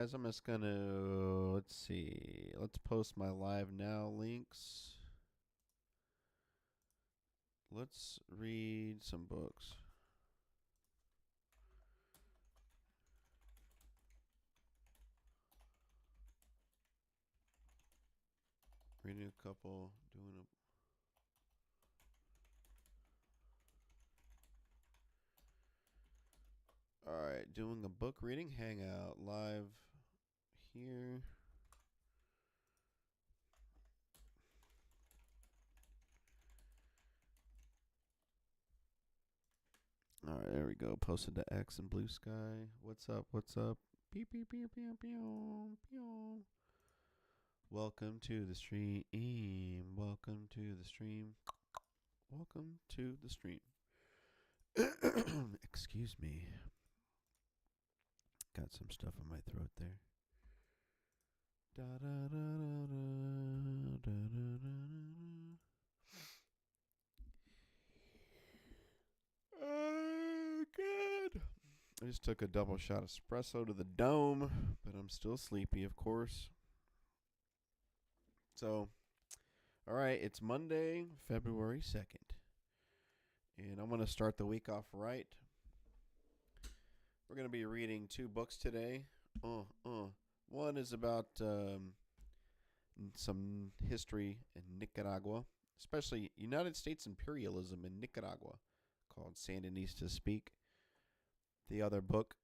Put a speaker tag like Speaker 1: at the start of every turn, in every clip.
Speaker 1: Guys, I'm just gonna let's see. Let's post my live now links. Let's read some books. Reading a couple, Alright, doing a book reading hangout live here. Alright, there we go. Posted to X and Blue Sky. What's up? What's up? Beep beep beep beep beep beep. Welcome to the stream. Welcome to the stream. Welcome to the stream. Excuse me. Got some stuff in my throat there. Da da da da da da da da. Good. I just took a double shot of espresso to the dome, but I'm still sleepy, of course. So, all right, it's Monday, February 2nd. And I'm going to start the week off right. We're going to be reading two books today. One is about some history in Nicaragua, especially United States imperialism in Nicaragua, called Sandinista Speak. The other book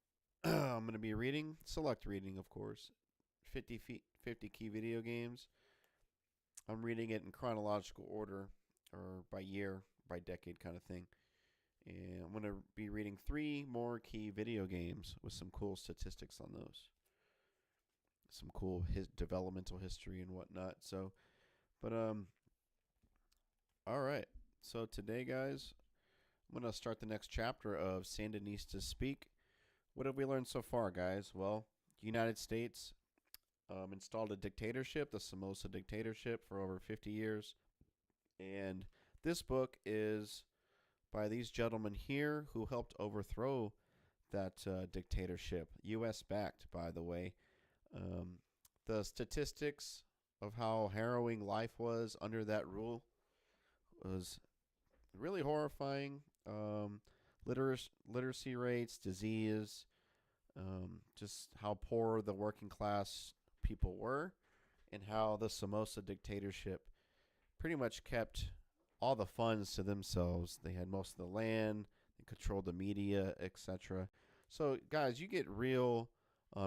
Speaker 1: I'm going to be reading, select reading, of course, 50 key video games. I'm reading it in chronological order, or by year, by decade kind of thing. And I'm going to be reading 3 more key video games with some cool statistics on those. Some cool developmental history and whatnot. So, but all right. So today, guys, I'm going to start the next chapter of Sandinista Speak. What have we learned so far, guys? Well, the United States installed a dictatorship, the Somoza dictatorship, for over 50 years. And this book is by these gentlemen here who helped overthrow that dictatorship. U.S. backed, by the way. The statistics of how harrowing life was under that rule was really horrifying. Literacy rates, disease, just how poor the working class people were, and how the Somoza dictatorship pretty much kept all the funds to themselves. They had most of the land, they controlled the media, etc. So, guys, you get real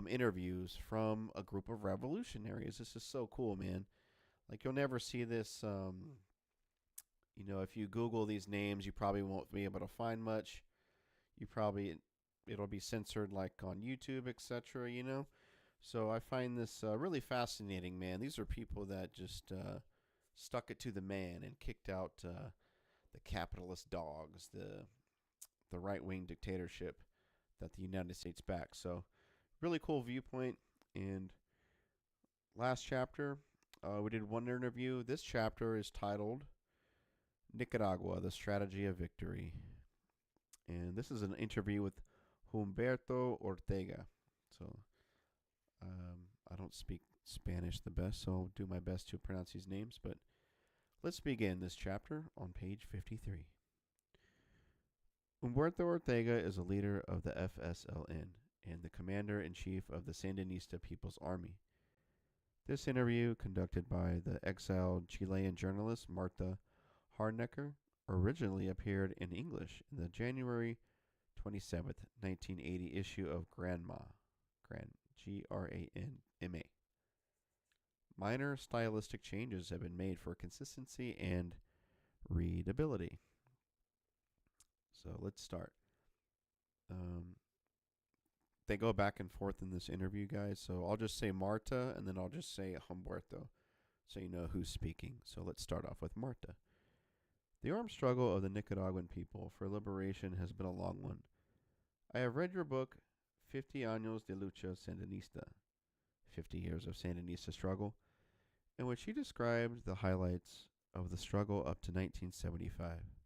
Speaker 1: interviews from a group of revolutionaries. This is so cool, man. Like, you'll never see this. If you Google these names, you probably won't be able to find much. It'll be censored, like on YouTube, etc. So I find this really fascinating, man. These are people that just stuck it to the man and kicked out the capitalist dogs, the right-wing dictatorship that the United States backed. So, really cool viewpoint. And last chapter, we did one interview. This chapter is titled Nicaragua, the Strategy of Victory. And this is an interview with Humberto Ortega. So, I don't speak Spanish the best, so I'll do my best to pronounce these names. But let's begin this chapter on page 53. Humberto Ortega is a leader of the FSLN and the commander-in-chief of the Sandinista People's Army. This interview, conducted by the exiled Chilean journalist Marta Harnecker, originally appeared in English in the January 27th, 1980 issue of Granma, Granma. Minor stylistic changes have been made for consistency and readability. So let's start. They go back and forth in this interview, guys. So I'll just say Marta, and then I'll just say Humberto, so you know who's speaking. So let's start off with Marta. The armed struggle of the Nicaraguan people for liberation has been a long one. I have read your book, 50 Años de Lucha Sandinista, 50 Years of Sandinista Struggle, in which you described the highlights of the struggle up to 1975.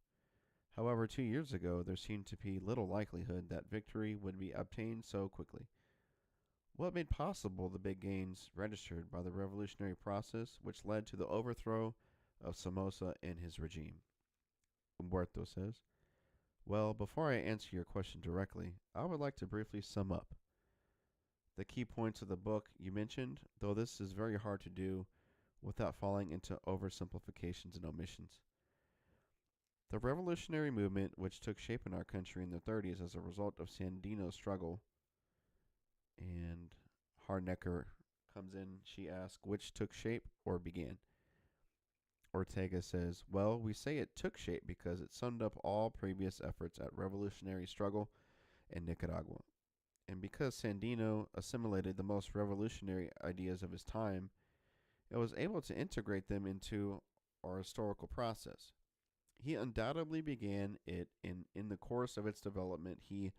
Speaker 1: However, 2 years ago, there seemed to be little likelihood that victory would be obtained so quickly. What made possible the big gains registered by the revolutionary process which led to the overthrow of Somoza and his regime? Humberto says, well, before I answer your question directly, I would like to briefly sum up the key points of the book you mentioned, though this is very hard to do without falling into oversimplifications and omissions. The revolutionary movement, which took shape in our country in the 30s as a result of Sandino's struggle, and Harnecker comes in, she asks, which took shape or began? Ortega says, well, we say it took shape because it summed up all previous efforts at revolutionary struggle in Nicaragua. And because Sandino assimilated the most revolutionary ideas of his time, it was able to integrate them into our historical process. He undoubtedly began it, in the course of its development, he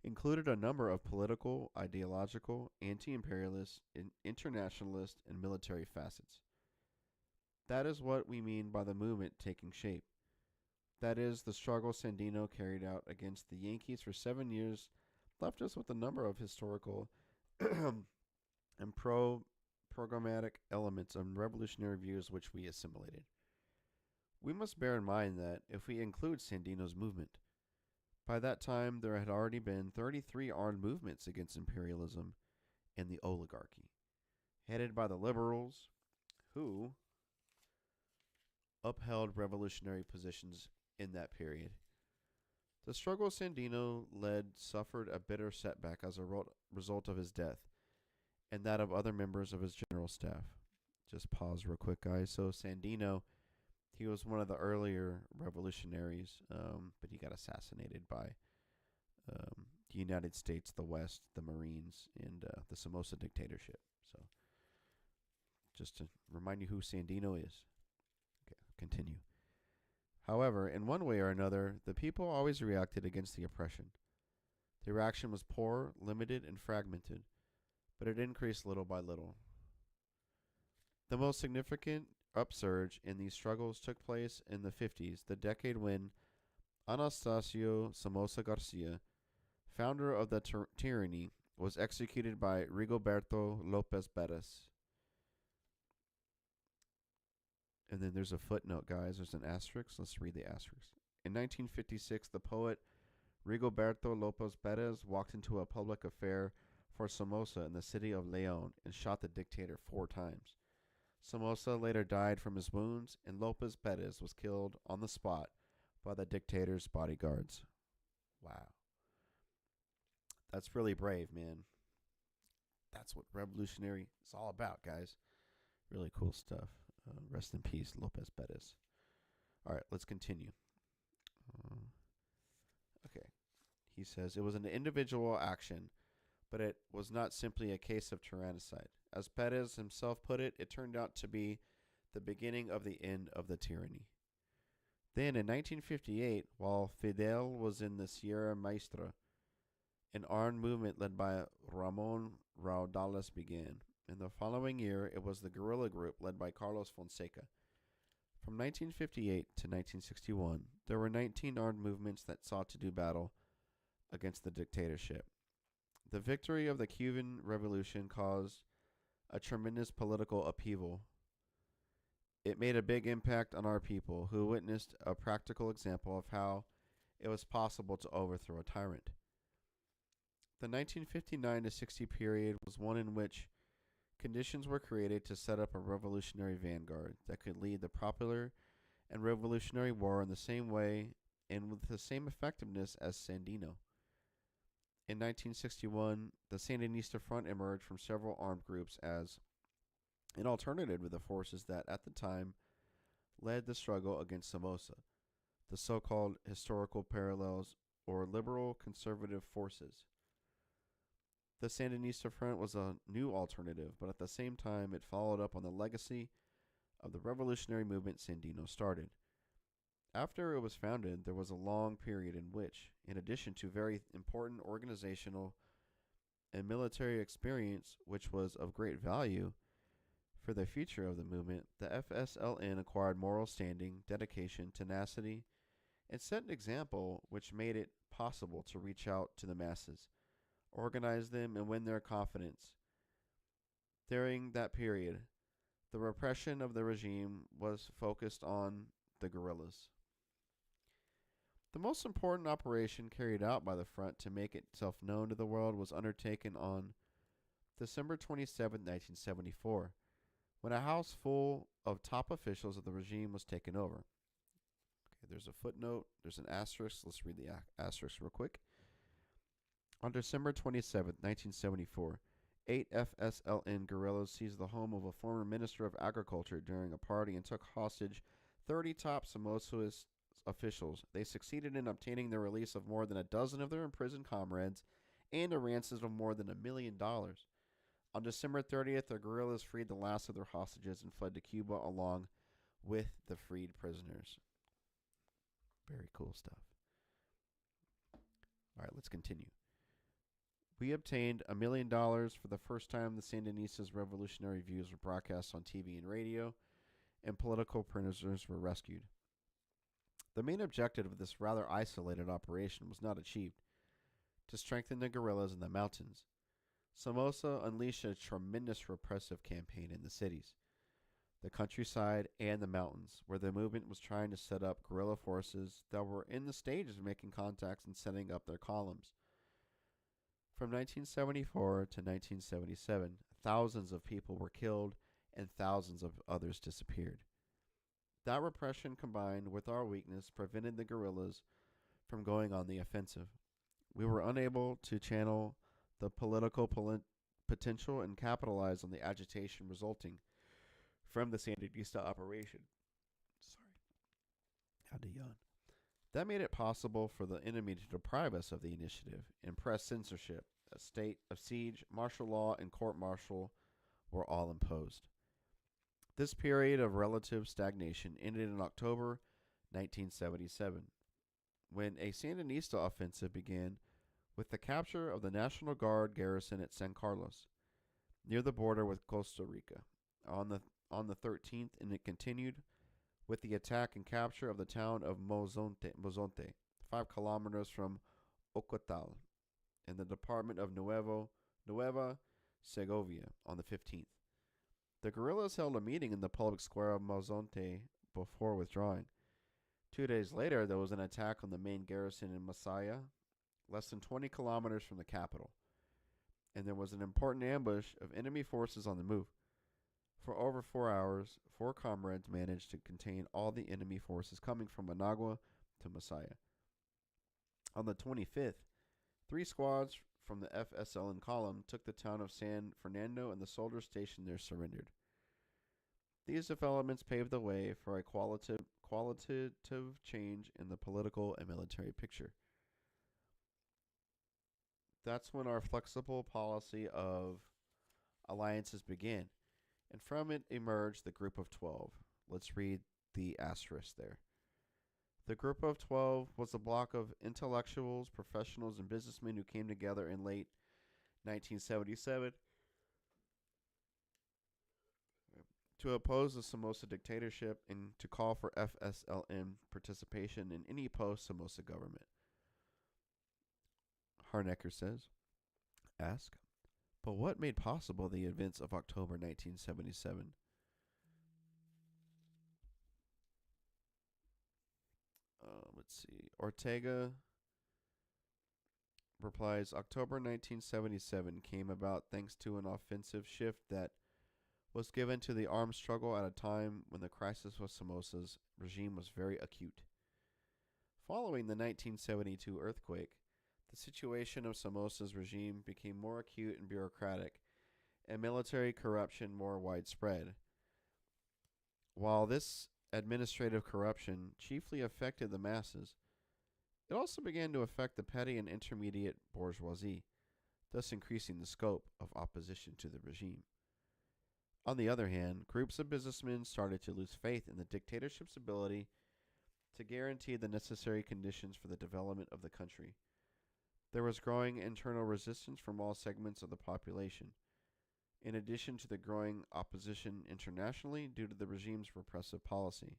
Speaker 1: included a number of political, ideological, anti-imperialist, internationalist, and military facets. That is what we mean by the movement taking shape. That is, the struggle Sandino carried out against the Yankees for 7 years left us with a number of historical and programmatic elements and revolutionary views which we assimilated. We must bear in mind that if we include Sandino's movement, by that time there had already been 33 armed movements against imperialism and the oligarchy, headed by the liberals, who upheld revolutionary positions in that period. The struggle Sandino led suffered a bitter setback as a result of his death and that of other members of his general staff. Just pause real quick, guys. So Sandino, he was one of the earlier revolutionaries, but he got assassinated by the United States, the West, the Marines, and the Somoza dictatorship. So just to remind you who Sandino is. Okay, continue. However, in one way or another, the people always reacted against the oppression. The reaction was poor, limited, and fragmented, but it increased little by little. The most significant upsurge in these struggles took place in the 50s, the decade when Anastasio Somoza Garcia, founder of the tyranny, was executed by Rigoberto Lopez Perez. And then there's a footnote, guys. There's an asterisk. Let's read the asterisk. In 1956, the poet Rigoberto Lopez Perez walked into a public affair for Somoza in the city of Leon and shot the dictator 4 times. Somoza later died from his wounds, and Lopez Perez was killed on the spot by the dictator's bodyguards. Wow. That's really brave, man. That's what revolutionary is all about, guys. Really cool stuff. Rest in peace, Lopez Perez. All right, let's continue. Okay. He says, it was an individual action, but it was not simply a case of tyrannicide. As Perez himself put it, it turned out to be the beginning of the end of the tyranny. Then, in 1958, while Fidel was in the Sierra Maestra, an armed movement led by Ramon Raudales began. In the following year, it was the guerrilla group led by Carlos Fonseca. From 1958 to 1961, there were 19 armed movements that sought to do battle against the dictatorship. The victory of the Cuban Revolution caused a tremendous political upheaval. It made a big impact on our people, who witnessed a practical example of how it was possible to overthrow a tyrant. The 1959 to 60 period was one in which conditions were created to set up a revolutionary vanguard that could lead the popular and revolutionary war in the same way and with the same effectiveness as Sandino. In 1961, the Sandinista Front emerged from several armed groups as an alternative to the forces that, at the time, led the struggle against Somoza, the so-called historical parallels or liberal conservative forces. The Sandinista Front was a new alternative, but at the same time it followed up on the legacy of the revolutionary movement Sandino started. After it was founded, there was a long period in which, in addition to very important organizational and military experience, which was of great value for the future of the movement, the FSLN acquired moral standing, dedication, tenacity, and set an example which made it possible to reach out to the masses, organize them, and win their confidence. During that period, the repression of the regime was focused on the guerrillas. The most important operation carried out by the front to make itself known to the world was undertaken on December 27, 1974, when a house full of top officials of the regime was taken over. Okay, there's a footnote, there's an asterisk. Let's read the asterisk real quick. On December 27, 1974, 8 FSLN guerrillas seized the home of a former minister of agriculture during a party and took hostage 30 top Somozaist officials. They succeeded in obtaining the release of more than a dozen of their imprisoned comrades and a ransom of more than $1 million. On December 30th, the guerrillas freed the last of their hostages and fled to Cuba along with the freed prisoners. Very cool stuff. All right, let's continue. We obtained $1 million for the first time the Sandinistas' revolutionary views were broadcast on TV and radio, and political prisoners were rescued. The main objective of this rather isolated operation was not achieved: to strengthen the guerrillas in the mountains. Somoza unleashed a tremendous repressive campaign in the cities, the countryside, and the mountains, where the movement was trying to set up guerrilla forces that were in the stages of making contacts and setting up their columns. From 1974 to 1977, thousands of people were killed and thousands of others disappeared. That repression, combined with our weakness, prevented the guerrillas from going on the offensive. We were unable to channel the political potential and capitalize on the agitation resulting from the Sandinista operation. Sorry, had to yawn. That made it possible for the enemy to deprive us of the initiative, and press censorship, a state of siege, martial law, and court-martial were all imposed. This period of relative stagnation ended in October 1977, when a Sandinista offensive began with the capture of the National Guard garrison at San Carlos, near the border with Costa Rica, on the 13th, and it continued with the attack and capture of the town of Mozonte, 5 kilometers from Ocotal, in the department of Nueva Segovia, on the 15th. The guerrillas held a meeting in the public square of Mozonte before withdrawing. 2 days later, there was an attack on the main garrison in Masaya, less than 20 kilometers from the capital, and there was an important ambush of enemy forces on the move. For over 4 hours, 4 comrades managed to contain all the enemy forces coming from Managua to Masaya. On the 25th, 3 squads from the FSLN column took the town of San Fernando, and the soldiers stationed there surrendered. These developments paved the way for a qualitative change in the political and military picture. That's when our flexible policy of alliances began, and from it emerged the Group of 12. Let's read the asterisk there. The Group of 12 was a block of intellectuals, professionals, and businessmen who came together in late 1977 to oppose the Somoza dictatorship and to call for FSLN participation in any post-Somoza government. Harnecker asks, but what made possible the events of October 1977? Let's see. Ortega replies, October 1977 came about thanks to an offensive shift that was given to the armed struggle at a time when the crisis with Somoza's regime was very acute. Following the 1972 earthquake, the situation of Somoza's regime became more acute and bureaucratic, and military corruption more widespread. While this administrative corruption chiefly affected the masses, it also began to affect the petty and intermediate bourgeoisie, thus increasing the scope of opposition to the regime. On the other hand, groups of businessmen started to lose faith in the dictatorship's ability to guarantee the necessary conditions for the development of the country. There was growing internal resistance from all segments of the population, in addition to the growing opposition internationally due to the regime's repressive policy.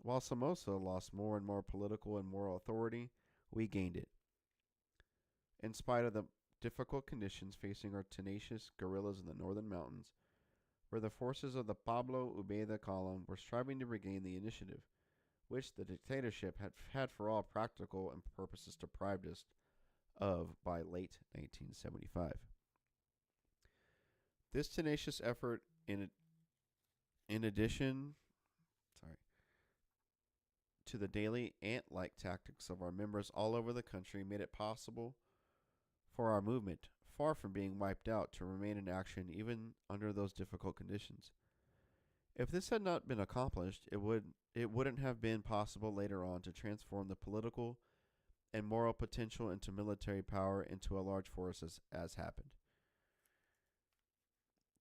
Speaker 1: While Somoza lost more and more political and moral authority, we gained it. In spite of the difficult conditions facing our tenacious guerrillas in the northern mountains, where the forces of the Pablo Ubeda column were striving to regain the initiative, which the dictatorship had for all practical and purposes deprived us of by late 1975. This tenacious effort, in addition, sorry, to the daily ant-like tactics of our members all over the country, made it possible for our movement, far from being wiped out, to remain in action even under those difficult conditions. If this had not been accomplished, it wouldn't have been possible later on to transform the political and moral potential into military power into a large force as happened.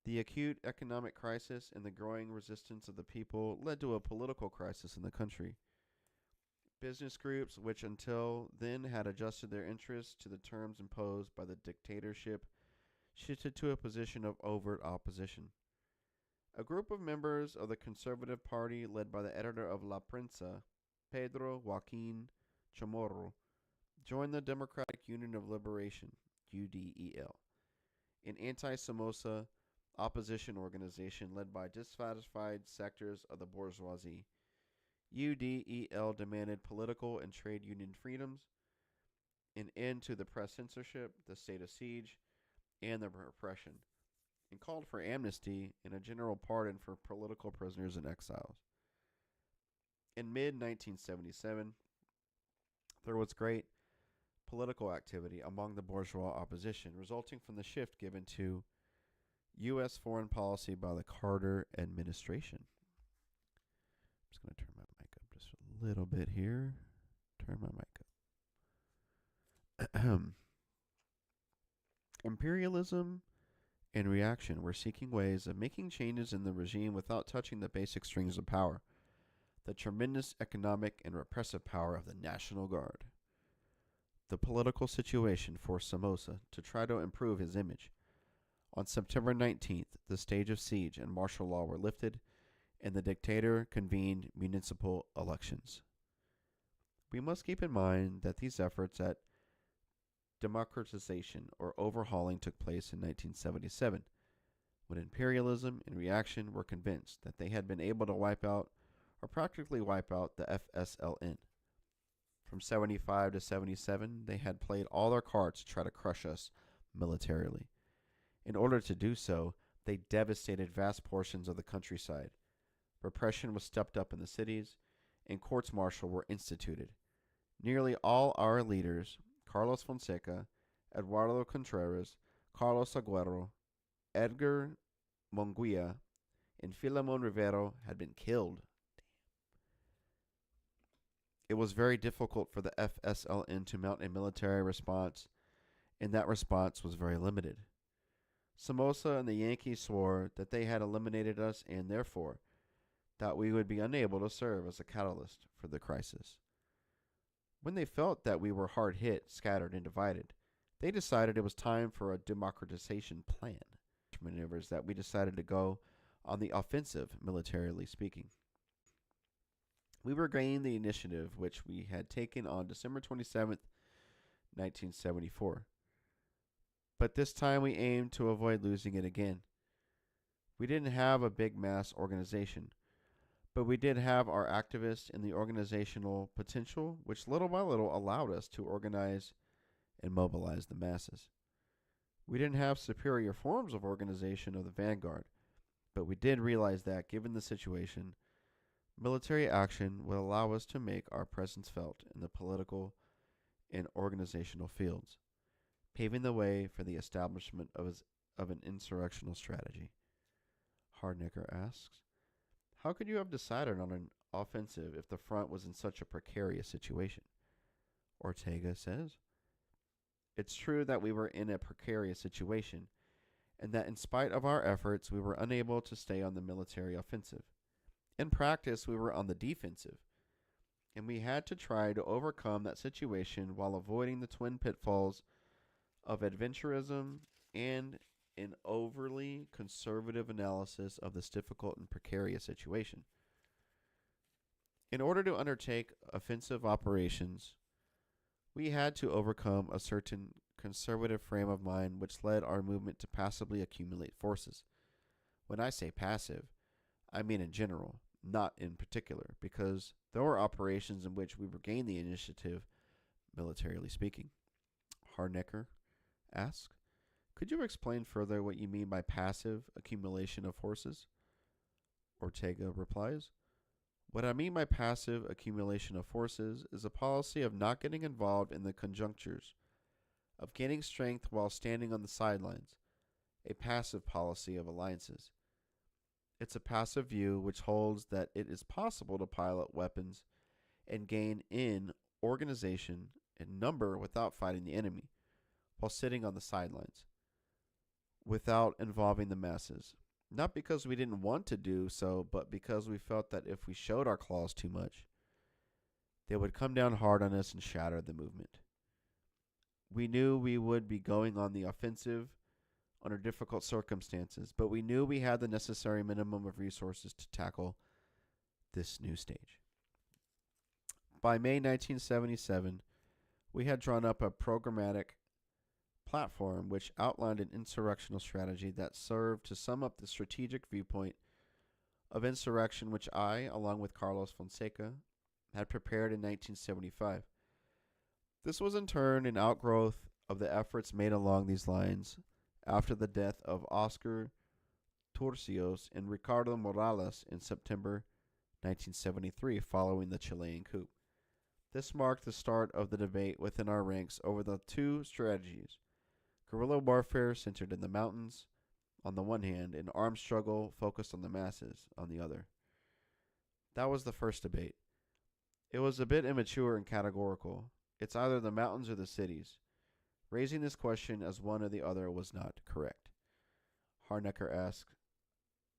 Speaker 1: The acute economic crisis and the growing resistance of the people led to a political crisis in the country. Business groups, which until then had adjusted their interests to the terms imposed by the dictatorship, shifted to a position of overt opposition. A group of members of the Conservative Party, led by the editor of La Prensa, Pedro Joaquin Chamorro, joined the Democratic Union of Liberation, UDEL, an anti-Somoza opposition organization led by dissatisfied sectors of the bourgeoisie. UDEL demanded political and trade union freedoms, an end to the press censorship, the state of siege, and the repression, and called for amnesty and a general pardon for political prisoners and exiles. In mid-1977, there was great political activity among the bourgeois opposition, resulting from the shift given to U.S. foreign policy by the Carter administration. I'm just going to turn my mic up just a little bit here. Turn my mic up. Imperialism and reaction were seeking ways of making changes in the regime without touching the basic strings of power, the tremendous economic and repressive power of the National Guard. The political situation forced Somoza to try to improve his image. On September 19th, the state of siege and martial law were lifted, and the dictator convened municipal elections. We must keep in mind that these efforts at democratization or overhauling took place in 1977, when imperialism and reaction were convinced that they had been able to wipe out or practically wipe out the FSLN. From 75 to 77, they had played all their cards to try to crush us militarily. In order to do so, they devastated vast portions of the countryside. Repression was stepped up in the cities, and courts martial were instituted. Nearly all our leaders, Carlos Fonseca, Eduardo Contreras, Carlos Aguero, Edgar Monguia, and Filemon Rivero, had been killed. It was very difficult for the FSLN to mount a military response, and that response was very limited. Somoza and the Yankees swore that they had eliminated us and, therefore, that we would be unable to serve as a catalyst for the crisis. When they felt that we were hard hit, scattered, and divided, they decided it was time for a democratization plan. Maneuvers that we decided to go on the offensive, militarily speaking. We regained the initiative which we had taken on December 27th, 1974. But this time we aimed to avoid losing it again. We didn't have a big mass organization, but we did have our activists and the organizational potential, which little by little allowed us to organize and mobilize the masses. We didn't have superior forms of organization of the vanguard, but we did realize that, given the situation, military action would allow us to make our presence felt in the political and organizational fields, paving the way for the establishment of an insurrectional strategy. Hardnecker asks, how could you have decided on an offensive if the front was in such a precarious situation? Ortega says, it's true that we were in a precarious situation, and that in spite of our efforts, we were unable to stay on the military offensive. In practice, we were on the defensive, and we had to try to overcome that situation while avoiding the twin pitfalls of adventurism and an overly conservative analysis of this difficult and precarious situation. In order to undertake offensive operations, we had to overcome a certain conservative frame of mind which led our movement to passively accumulate forces. When I say passive, I mean in general, not in particular, because there were operations in which we regained the initiative, militarily speaking. Harnecker asked, could you explain further what you mean by passive accumulation of forces? Ortega replies, what I mean by passive accumulation of forces is a policy of not getting involved in the conjunctures, of gaining strength while standing on the sidelines, a passive policy of alliances. It's a passive view which holds that it is possible to pilot weapons and gain in organization and number without fighting the enemy, while sitting on the sidelines, without involving the masses. Not because we didn't want to do so, but because we felt that if we showed our claws too much, they would come down hard on us and shatter the movement. We knew we would be going on the offensive under difficult circumstances, but we knew we had the necessary minimum of resources to tackle this new stage. By May 1977, we had drawn up a programmatic platform which outlined an insurrectional strategy that served to sum up the strategic viewpoint of insurrection which I, along with Carlos Fonseca, had prepared in 1975. This was in turn an outgrowth of the efforts made along these lines after the death of Oscar Turcios and Ricardo Morales in September 1973 following the Chilean coup. This marked the start of the debate within our ranks over the two strategies: guerrilla warfare centered in the mountains on the one hand, and armed struggle focused on the masses on the other. That was the first debate. It was a bit immature and categorical. It's either the mountains or the cities. Raising this question as one or the other was not correct. Harnecker asked,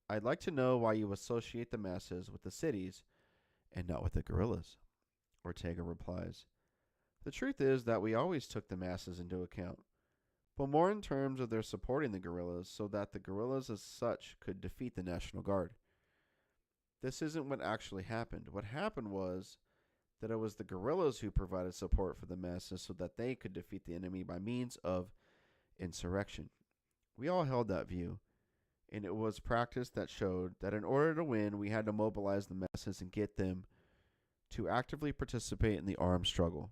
Speaker 1: I'd like to know why you associate the masses with the cities and not with the guerrillas. Ortega replies, the truth is that we always took the masses into account, but more in terms of their supporting the guerrillas so that the guerrillas as such could defeat the National Guard. This isn't what actually happened. What happened was that it was the guerrillas who provided support for the masses so that they could defeat the enemy by means of insurrection. We all held that view, and it was practice that showed that in order to win, we had to mobilize the masses and get them to actively participate in the armed struggle.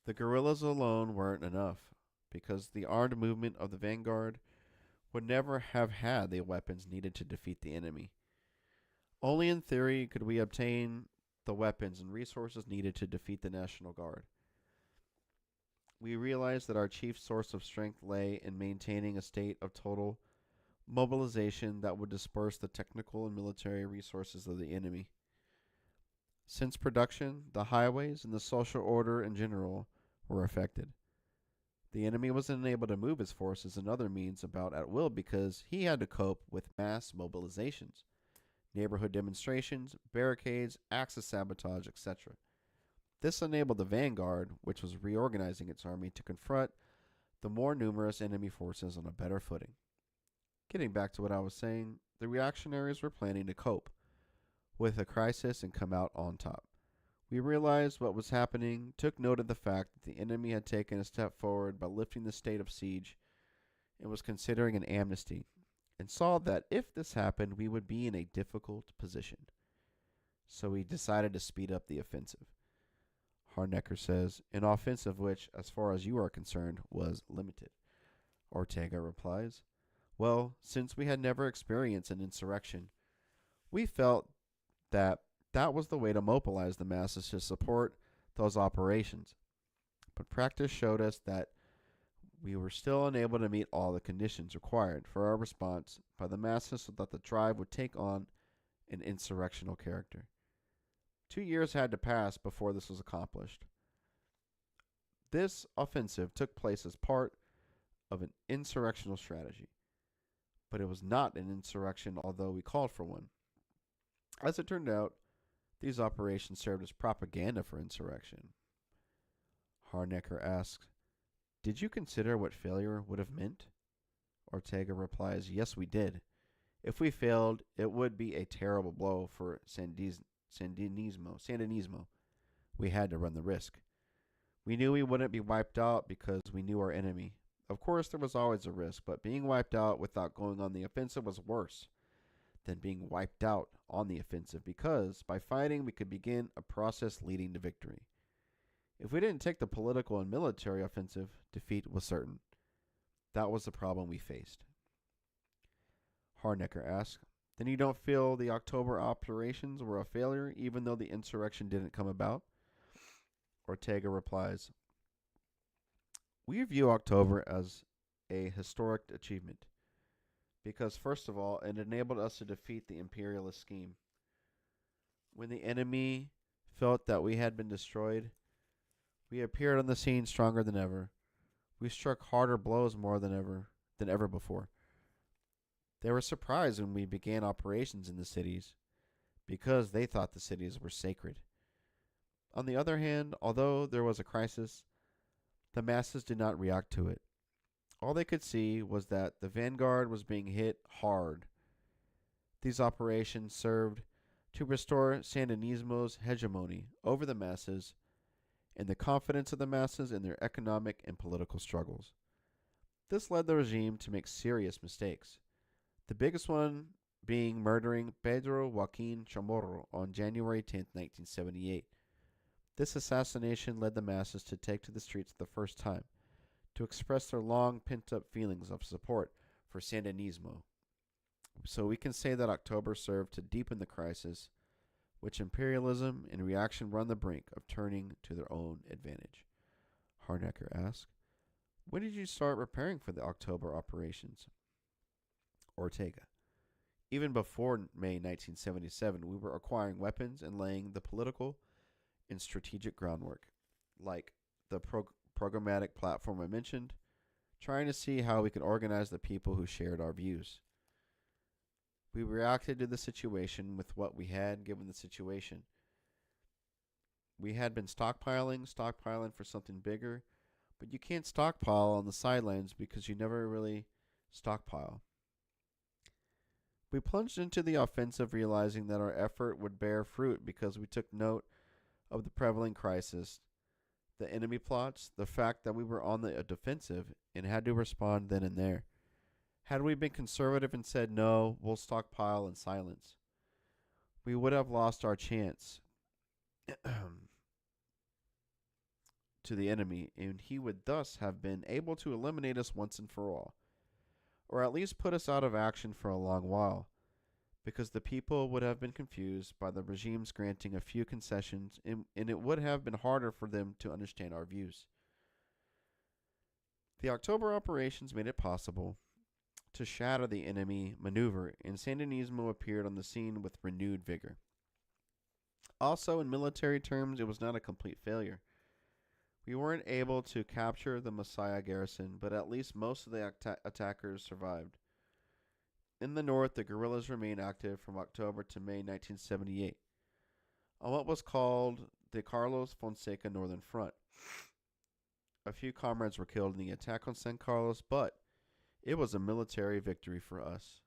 Speaker 1: The guerrillas alone weren't enough, because the armed movement of the vanguard would never have had the weapons needed to defeat the enemy. Only in theory could we obtain the weapons and resources needed to defeat the National Guard. We realized that our chief source of strength lay in maintaining a state of total mobilization that would disperse the technical and military resources of the enemy. Since production, the highways, and the social order in general were affected, the enemy was unable to move his forces and other means about at will because he had to cope with mass mobilizations, neighborhood demonstrations, barricades, acts of sabotage, etc. This enabled the vanguard, which was reorganizing its army, to confront the more numerous enemy forces on a better footing. Getting back to what I was saying, the reactionaries were planning to cope with a crisis and come out on top. We realized what was happening, took note of the fact that the enemy had taken a step forward by lifting the state of siege and was considering an amnesty, and saw that if this happened, we would be in a difficult position. So we decided to speed up the offensive. Harnecker says, an offensive which, as far as you are concerned, was limited. Ortega replies, well, since we had never experienced an insurrection, we felt that was the way to mobilize the masses to support those operations. But practice showed us that we were still unable to meet all the conditions required for our response by the masses so that the drive would take on an insurrectional character. 2 years had to pass before this was accomplished. This offensive took place as part of an insurrectional strategy, but it was not an insurrection, although we called for one. As it turned out, these operations served as propaganda for insurrection. Harnecker asked, did you consider what failure would have meant? Ortega replies, yes, we did. If we failed, it would be a terrible blow for Sandinismo. We had to run the risk. We knew we wouldn't be wiped out because we knew our enemy. Of course, there was always a risk, but being wiped out without going on the offensive was worse than being wiped out on the offensive because by fighting we could begin a process leading to victory. If we didn't take the political and military offensive, defeat was certain. That was the problem we faced. Harnecker asked, then you don't feel the October operations were a failure even though the insurrection didn't come about? Ortega replies, we view October as a historic achievement because, first of all, it enabled us to defeat the imperialist scheme. When the enemy felt that we had been destroyed, we appeared on the scene stronger than ever. We struck harder blows more than ever before. They were surprised when we began operations in the cities because they thought the cities were sacred. On the other hand, although there was a crisis, the masses did not react to it. All they could see was that the vanguard was being hit hard. These operations served to restore Sandinismo's hegemony over the masses and the confidence of the masses in their economic and political struggles. This led the regime to make serious mistakes, the biggest one being murdering Pedro Joaquin Chamorro on January 10, 1978. This assassination led the masses to take to the streets for the first time to express their long pent-up feelings of support for Sandinismo. So we can say that October served to deepen the crisis, which imperialism and reaction were on the brink of turning to their own advantage. Harnecker asked, when did you start preparing for the October operations? Ortega, even before May 1977, we were acquiring weapons and laying the political and strategic groundwork, like the programmatic platform I mentioned, trying to see how we could organize the people who shared our views. We reacted to the situation with what we had given the situation. We had been stockpiling for something bigger, but you can't stockpile on the sidelines because you never really stockpile. We plunged into the offensive realizing that our effort would bear fruit because we took note of the prevalent crisis, the enemy plots, the fact that we were on the defensive and had to respond then and there. Had we been conservative and said, no, we'll stockpile in silence, we would have lost our chance to the enemy, and he would thus have been able to eliminate us once and for all, or at least put us out of action for a long while, because the people would have been confused by the regime's granting a few concessions, and it would have been harder for them to understand our views. The October operations made it possible to shatter the enemy maneuver, and Sandinismo appeared on the scene with renewed vigor. Also, in military terms, it was not a complete failure. We weren't able to capture the Messiah garrison, but at least most of the attackers survived. In the north, the guerrillas remained active from October to May 1978 on what was called the Carlos Fonseca Northern Front. A few comrades were killed in the attack on San Carlos, but it was a military victory for us.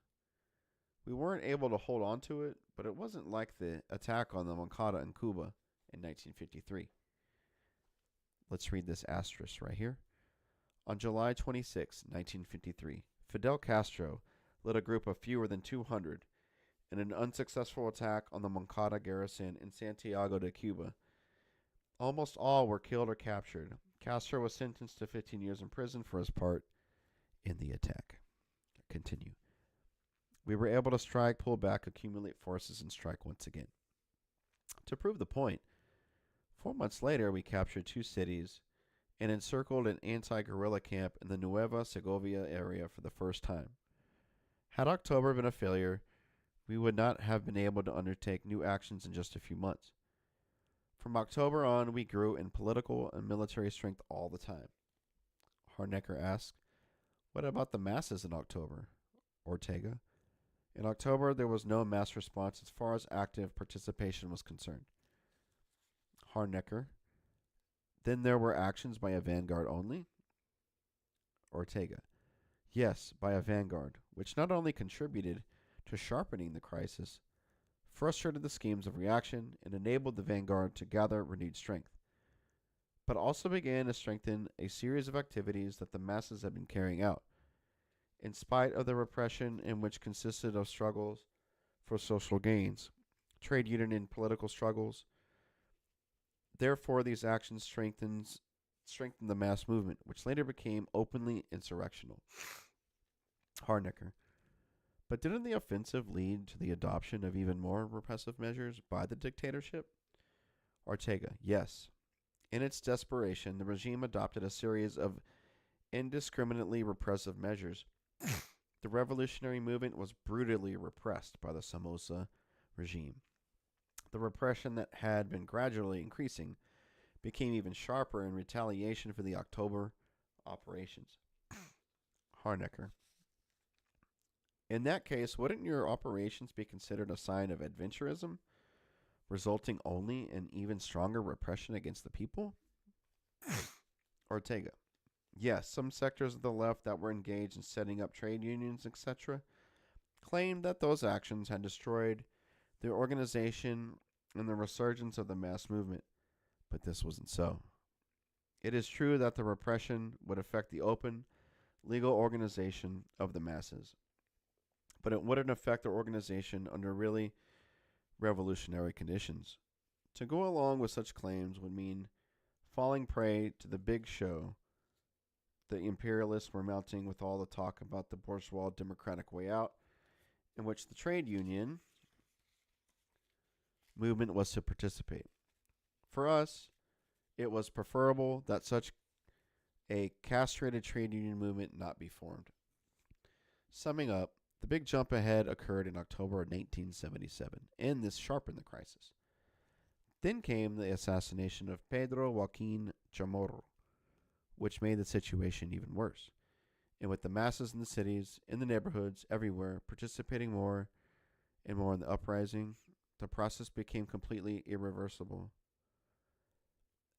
Speaker 1: We weren't able to hold on to it, but it wasn't like the attack on the Moncada in Cuba in 1953. Let's read this asterisk right here. On July 26, 1953, Fidel Castro led a group of fewer than 200 in an unsuccessful attack on the Moncada garrison in Santiago de Cuba. Almost all were killed or captured. Castro was sentenced to 15 years in prison for his part in the attack. Continue. We were able to strike, pull back, accumulate forces, and strike once again. To prove the point, 4 months later we captured 2 cities and encircled an anti-guerrilla camp in the Nueva Segovia area for the first time. Had October been a failure, we would not have been able to undertake new actions in just a few months. From October on, we grew in political and military strength all the time. Harnecker asked, what about the masses in October? Ortega. In October, there was no mass response as far as active participation was concerned. Harnecker. Then there were actions by a vanguard only? Ortega. Yes, by a vanguard, which not only contributed to sharpening the crisis, frustrated the schemes of reaction, and enabled the vanguard to gather renewed strength. but also began to strengthen a series of activities that the masses had been carrying out, in spite of the repression, in which consisted of struggles for social gains, trade union and political struggles. Therefore, these actions strengthened the mass movement, which later became openly insurrectional. Harnecker. But didn't the offensive lead to the adoption of even more repressive measures by the dictatorship? Ortega. Yes. In its desperation, the regime adopted a series of indiscriminately repressive measures. The revolutionary movement was brutally repressed by the Somoza regime. The repression that had been gradually increasing became even sharper in retaliation for the October operations. Harnecker. In that case, wouldn't your operations be considered a sign of adventurism, resulting only in even stronger repression against the people? Ortega. Yes, some sectors of the left that were engaged in setting up trade unions, etc., claimed that those actions had destroyed their organization and the resurgence of the mass movement, but this wasn't so. It is true that the repression would affect the open, legal organization of the masses, but it wouldn't affect their organization under really revolutionary conditions. To go along with such claims would mean falling prey to the big show the imperialists were mounting with all the talk about the bourgeois democratic way out, in which the trade union movement was to participate. For us, it was preferable that such a castrated trade union movement not be formed. Summing up, the big jump ahead occurred in October of 1977, and this sharpened the crisis. Then came the assassination of Pedro Joaquin Chamorro, which made the situation even worse. And with the masses in the cities, in the neighborhoods, everywhere, participating more and more in the uprising, the process became completely irreversible.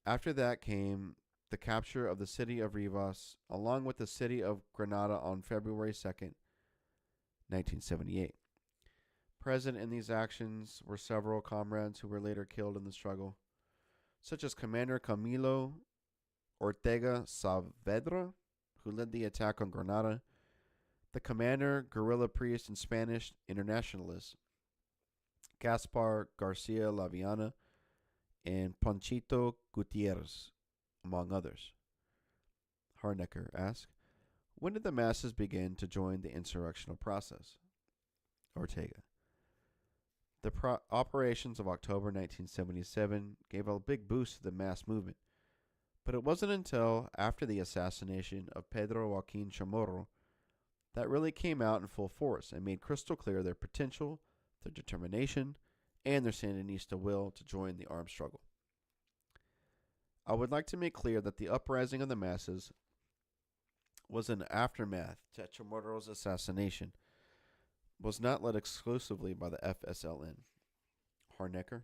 Speaker 1: After that came the capture of the city of Rivas, along with the city of Granada on February 2nd, 1978. Present in these actions were several comrades who were later killed in the struggle, such as Commander Camilo Ortega Saavedra, who led the attack on Granada, the commander, guerrilla priest, and Spanish internationalist Gaspar Garcia Laviana, and Panchito Gutierrez, among others. Harnecker asked, when did the masses begin to join the insurrectional process? Ortega. The operations of October 1977 gave a big boost to the mass movement, but it wasn't until after the assassination of Pedro Joaquin Chamorro that really came out in full force and made crystal clear their potential, their determination, and their Sandinista will to join the armed struggle. I would like to make clear that the uprising of the masses was an aftermath to Chamorro's assassination, was not led exclusively by the FSLN. Harnecker.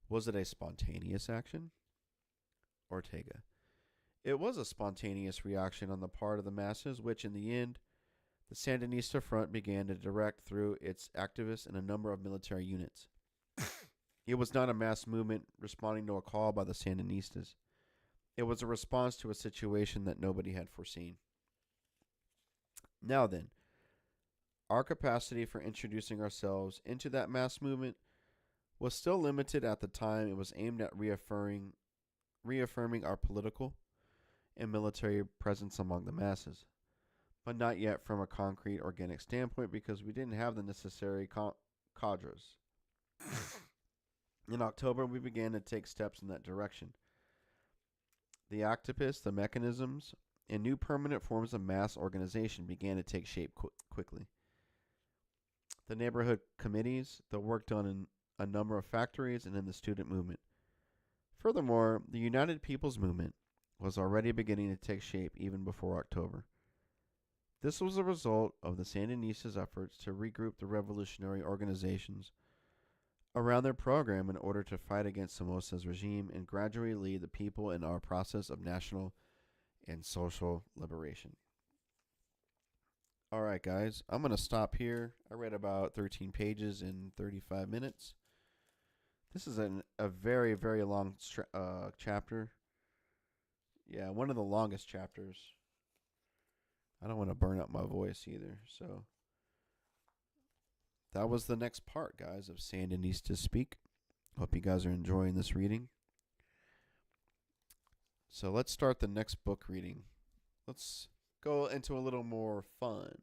Speaker 1: Was it a spontaneous action? Ortega. It was a spontaneous reaction on the part of the masses, which in the end, the Sandinista Front began to direct through its activists and a number of military units. It was not a mass movement responding to a call by the Sandinistas. It was a response to a situation that nobody had foreseen. Now then, our capacity for introducing ourselves into that mass movement was still limited at the time. It was aimed at reaffirming our political and military presence among the masses, but not yet from a concrete, organic standpoint because we didn't have the necessary cadres. In October, we began to take steps in that direction. The activists, the mechanisms, and new permanent forms of mass organization began to take shape quickly. The neighborhood committees that worked on in a number of factories and in the student movement. Furthermore, the United People's Movement was already beginning to take shape even before October. This was a result of the Sandinistas' efforts to regroup the revolutionary organizations around their program in order to fight against Somoza's regime and gradually lead the people in our process of national and social liberation. All right, guys, I'm going to stop here. I read about 13 pages in 35 minutes. This is a very, very long chapter. Yeah, one of the longest chapters. I don't want to burn up my voice either. So that was the next part, guys, of Sand Needs to Speak. Hope you guys are enjoying this reading. So let's start the next book reading. Let's go into a little more fun.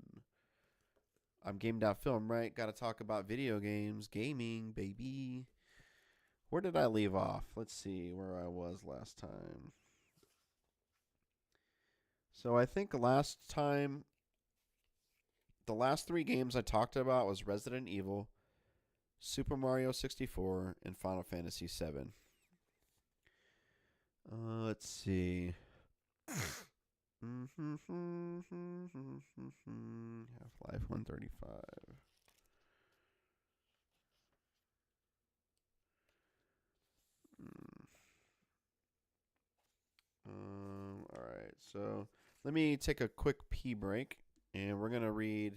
Speaker 1: I'm Gamed Out Film, right? Got to talk about video games, gaming, baby. Where did I leave off? Let's see where I was last time. So I think last time, the last 3 games I talked about was Resident Evil, Super Mario 64, and Final Fantasy 7. Let's see. Half-Life 135. All right. So let me take a quick pee break, and we're gonna read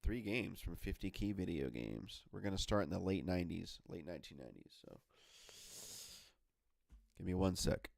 Speaker 1: 3 games from 50 Key Video Games. We're gonna start in the late 90s, late 1990s. So give me 1 sec.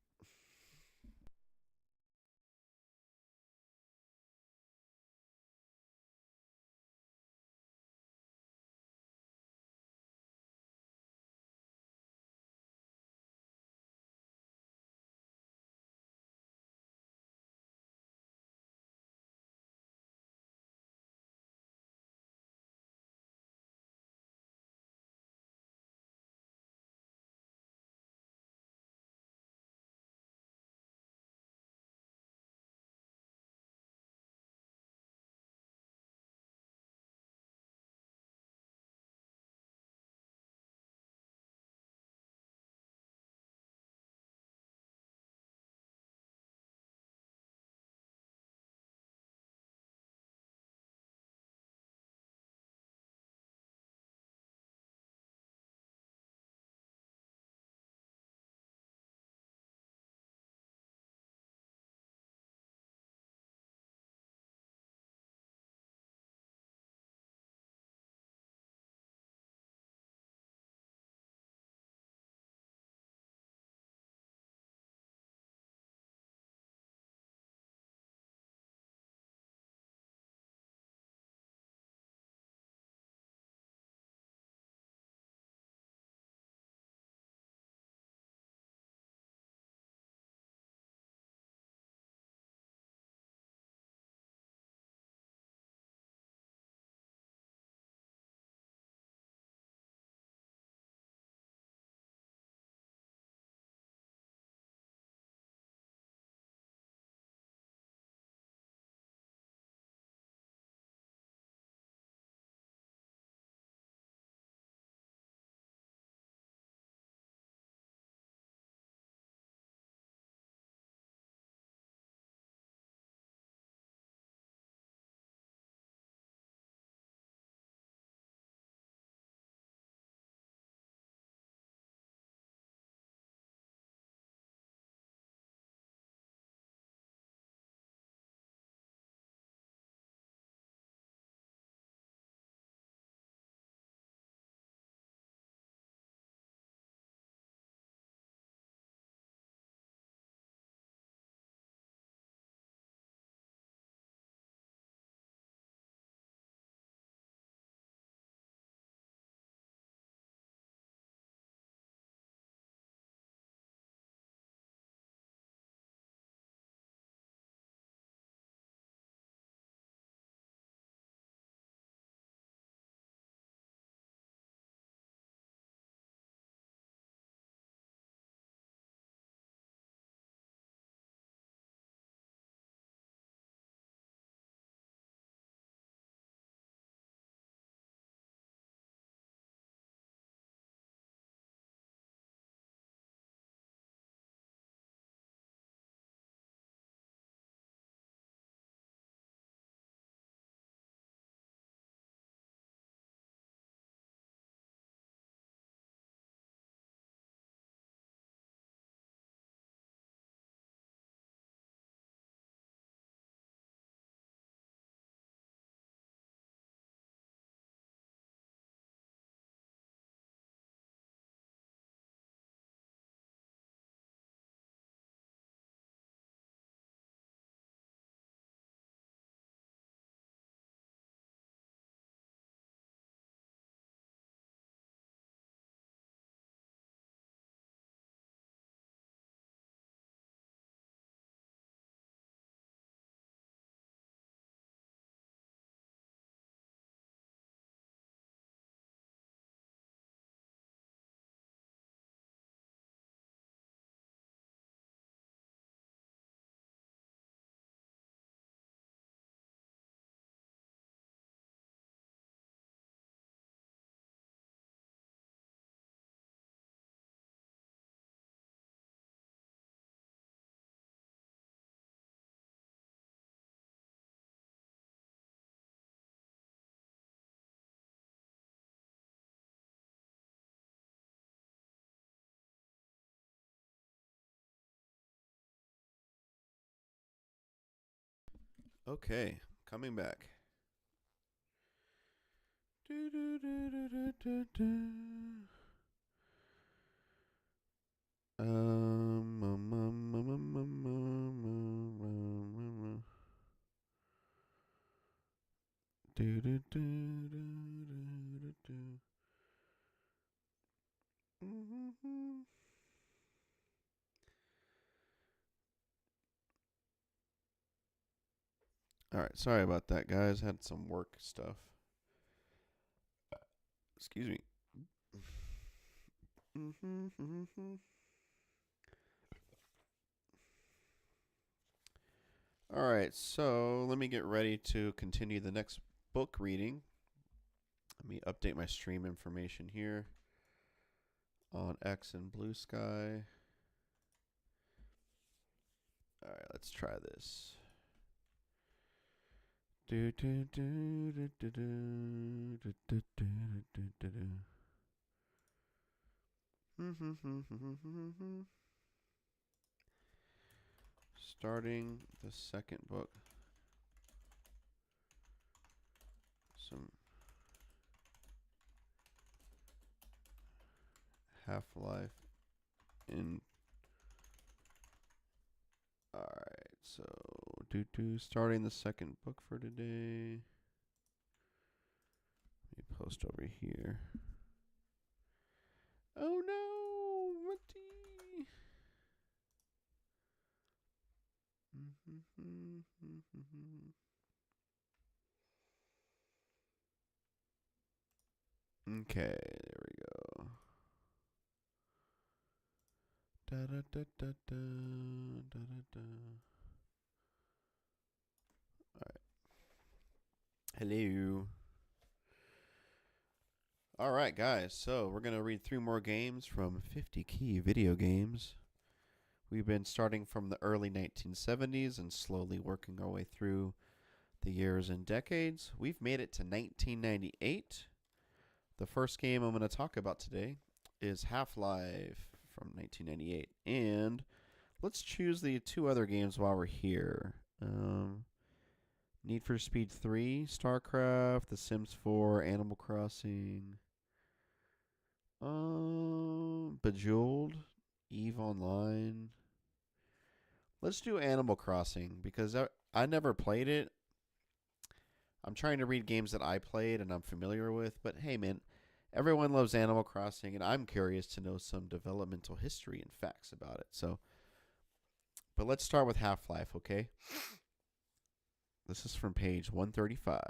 Speaker 1: Okay, coming back. Do, do, do, do, do, do, do. Um, um, um, um, um, um, do, do, do, do, do, do. Mhm. All right, sorry about that, guys. Had some work stuff. Excuse me. All right, so let me get ready to continue the next book reading. Let me update my stream information here on X and Blue Sky. All right, let's try this. Do do do do do do do do do do do. Starting the second book. Some Half-Life in. Alright, so starting the second book for today. Let me post over here. Oh no, Monty. Okay, there we go. Da da da da da da da da. Alright. Hello. Alright, guys, so we're going to read 3 more games from 50 Key Video Games. We've been starting from the early 1970s and slowly working our way through the years and decades. We've made it to 1998. The first game I'm going to talk about today is Half-Life from 1998. And let's choose the 2 other games while we're here. Need for Speed 3, StarCraft, The Sims 4, Animal Crossing, Bejeweled, EVE Online. Let's do Animal Crossing because I never played it. I'm trying to read games that I played and I'm familiar with, but hey, man, everyone loves Animal Crossing, and I'm curious to know some developmental history and facts about it. But let's start with Half-Life, okay? This is from page 135.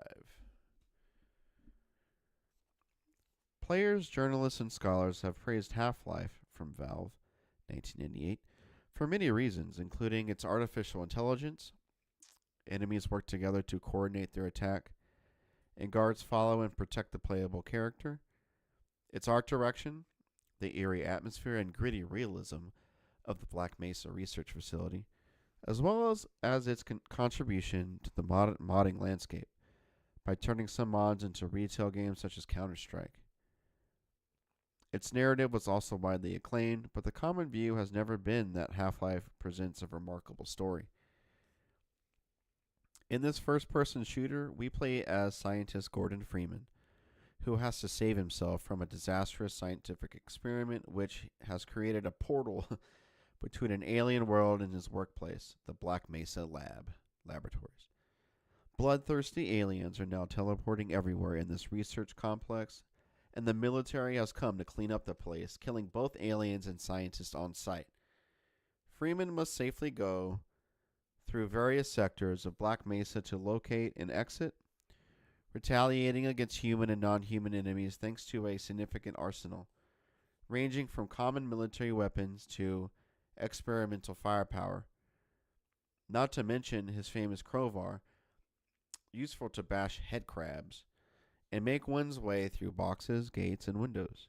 Speaker 1: Players, journalists, and scholars have praised Half-Life from Valve, 1998, for many reasons, including its artificial intelligence. Enemies work together to coordinate their attack, and guards follow and protect the playable character. Its art direction, the eerie atmosphere, and gritty realism of the Black Mesa Research Facility, as well as its contribution to the modding landscape by turning some mods into retail games such as Counter-Strike. Its narrative was also widely acclaimed, but the common view has never been that Half-Life presents a remarkable story. In this first-person shooter, we play as scientist Gordon Freeman, who has to save himself from a disastrous scientific experiment which has created a portal between an alien world and his workplace, the Black Mesa Laboratories. Bloodthirsty aliens are now teleporting everywhere in this research complex, and the military has come to clean up the place, killing both aliens and scientists on site. Freeman must safely go through various sectors of Black Mesa to locate and exit, retaliating against human and non-human enemies thanks to a significant arsenal, ranging from common military weapons to experimental firepower, not to mention his famous crowbar, useful to bash head crabs, and make one's way through boxes, gates, and windows.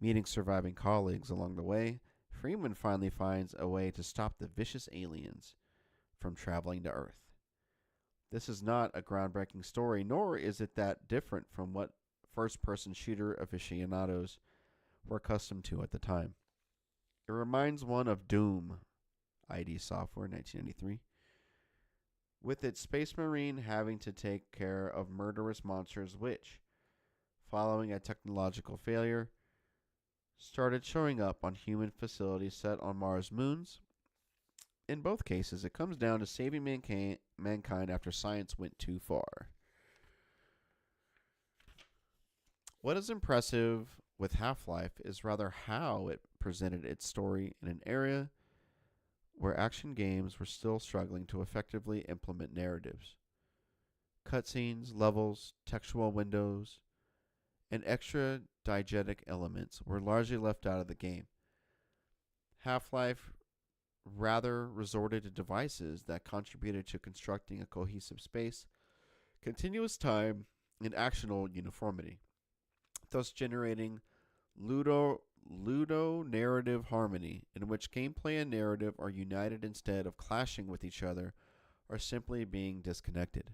Speaker 1: Meeting surviving colleagues along the way, Freeman finally finds a way to stop the vicious aliens from traveling to Earth. This is not a groundbreaking story, nor is it that different from what first-person shooter aficionados were accustomed to at the time. It reminds one of Doom, ID Software, 1993. with its space marine having to take care of murderous monsters which, following a technological failure, started showing up on human facilities set on Mars' moons. In both cases, it comes down to saving mankind after science went too far. What is impressive with Half-Life is rather how it presented its story in an area where action games were still struggling to effectively implement narratives. Cutscenes, levels, textual windows, and extra diegetic elements were largely left out of the game. Half-Life rather resorted to devices that contributed to constructing a cohesive space, continuous time, and actional uniformity, thus generating ludo-narrative harmony, in which gameplay and narrative are united instead of clashing with each other or simply being disconnected.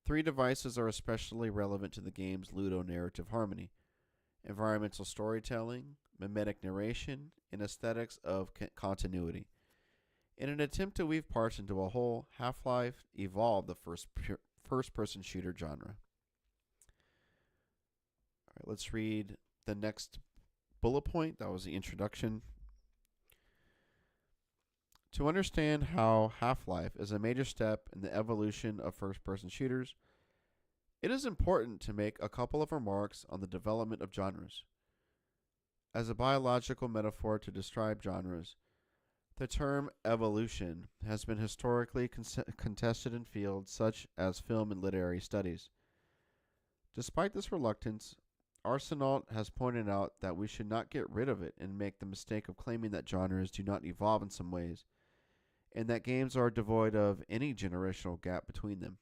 Speaker 1: Three devices are especially relevant to the game's ludo-narrative harmony: environmental storytelling, mimetic narration, and aesthetics of continuity. In an attempt to weave parts into a whole, Half-Life evolved the first-person shooter genre. All right, let's read the next bullet point. That was the introduction. To understand how Half-Life is a major step in the evolution of first-person shooters, it is important to make a couple of remarks on the development of genres. As a biological metaphor to describe genres, the term evolution has been historically contested in fields such as film and literary studies. Despite this reluctance, Arsenault has pointed out that we should not get rid of it and make the mistake of claiming that genres do not evolve in some ways, and that games are devoid of any generational gap between them.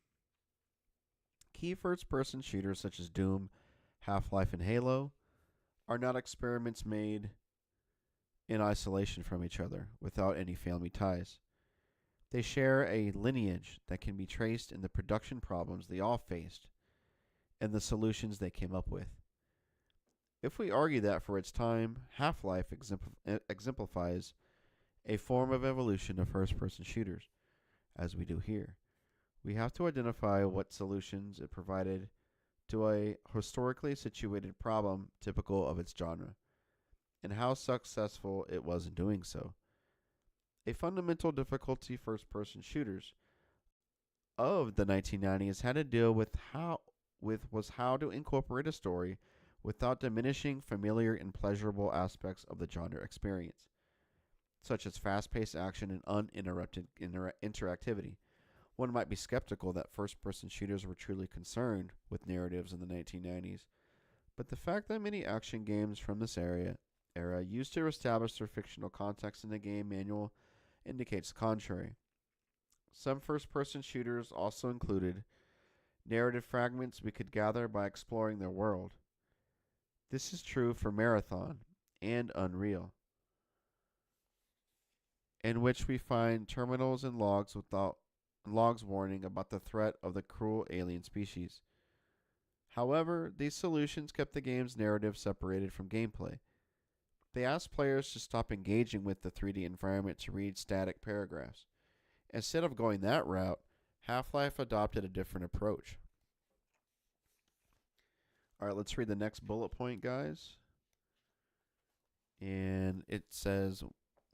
Speaker 1: Key first-person shooters such as Doom, Half-Life, and Halo are not experiments made in isolation from each other, without any family ties. They share a lineage that can be traced in the production problems they all faced and the solutions they came up with. If we argue that for its time, Half-Life exemplifies a form of evolution of first-person shooters, as we do here, we have to identify what solutions it provided to a historically situated problem typical of its genre, and how successful it was in doing so. A fundamental difficulty first-person shooters of the 1990s had to deal with was how to incorporate a story without diminishing familiar and pleasurable aspects of the genre experience, such as fast-paced action and uninterrupted interactivity. One might be skeptical that first-person shooters were truly concerned with narratives in the 1990s, but the fact that many action games from this era used to establish their fictional context in the game manual indicates the contrary. Some first-person shooters also included narrative fragments we could gather by exploring their world. This is true for Marathon and Unreal, in which we find terminals and logs warning about the threat of the cruel alien species. However, these solutions kept the game's narrative separated from gameplay. They asked players to stop engaging with the 3D environment to read static paragraphs. Instead of going that route, Half-Life adopted a different approach. Alright, let's read the next bullet point, guys. And it says,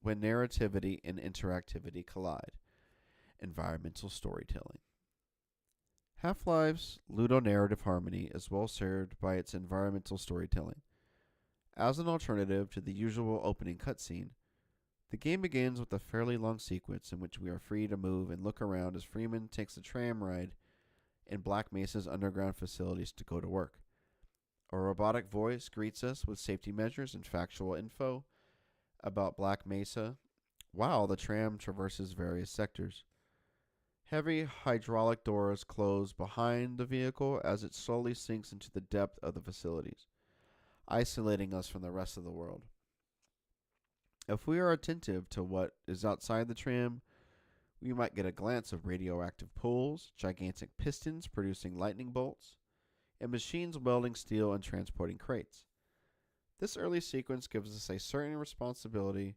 Speaker 1: when narrativity and interactivity collide. Environmental storytelling. Half-Life's ludonarrative harmony is well served by its environmental storytelling. As an alternative to the usual opening cutscene, the game begins with a fairly long sequence in which we are free to move and look around as Freeman takes a tram ride in Black Mesa's underground facilities to go to work. A robotic voice greets us with safety measures and factual info about Black Mesa while the tram traverses various sectors. Heavy hydraulic doors close behind the vehicle as it slowly sinks into the depth of the facilities, isolating us from the rest of the world. If we are attentive to what is outside the tram, we might get a glance of radioactive pools, gigantic pistons producing lightning bolts, and machines welding steel and transporting crates. This early sequence gives us a certain responsibility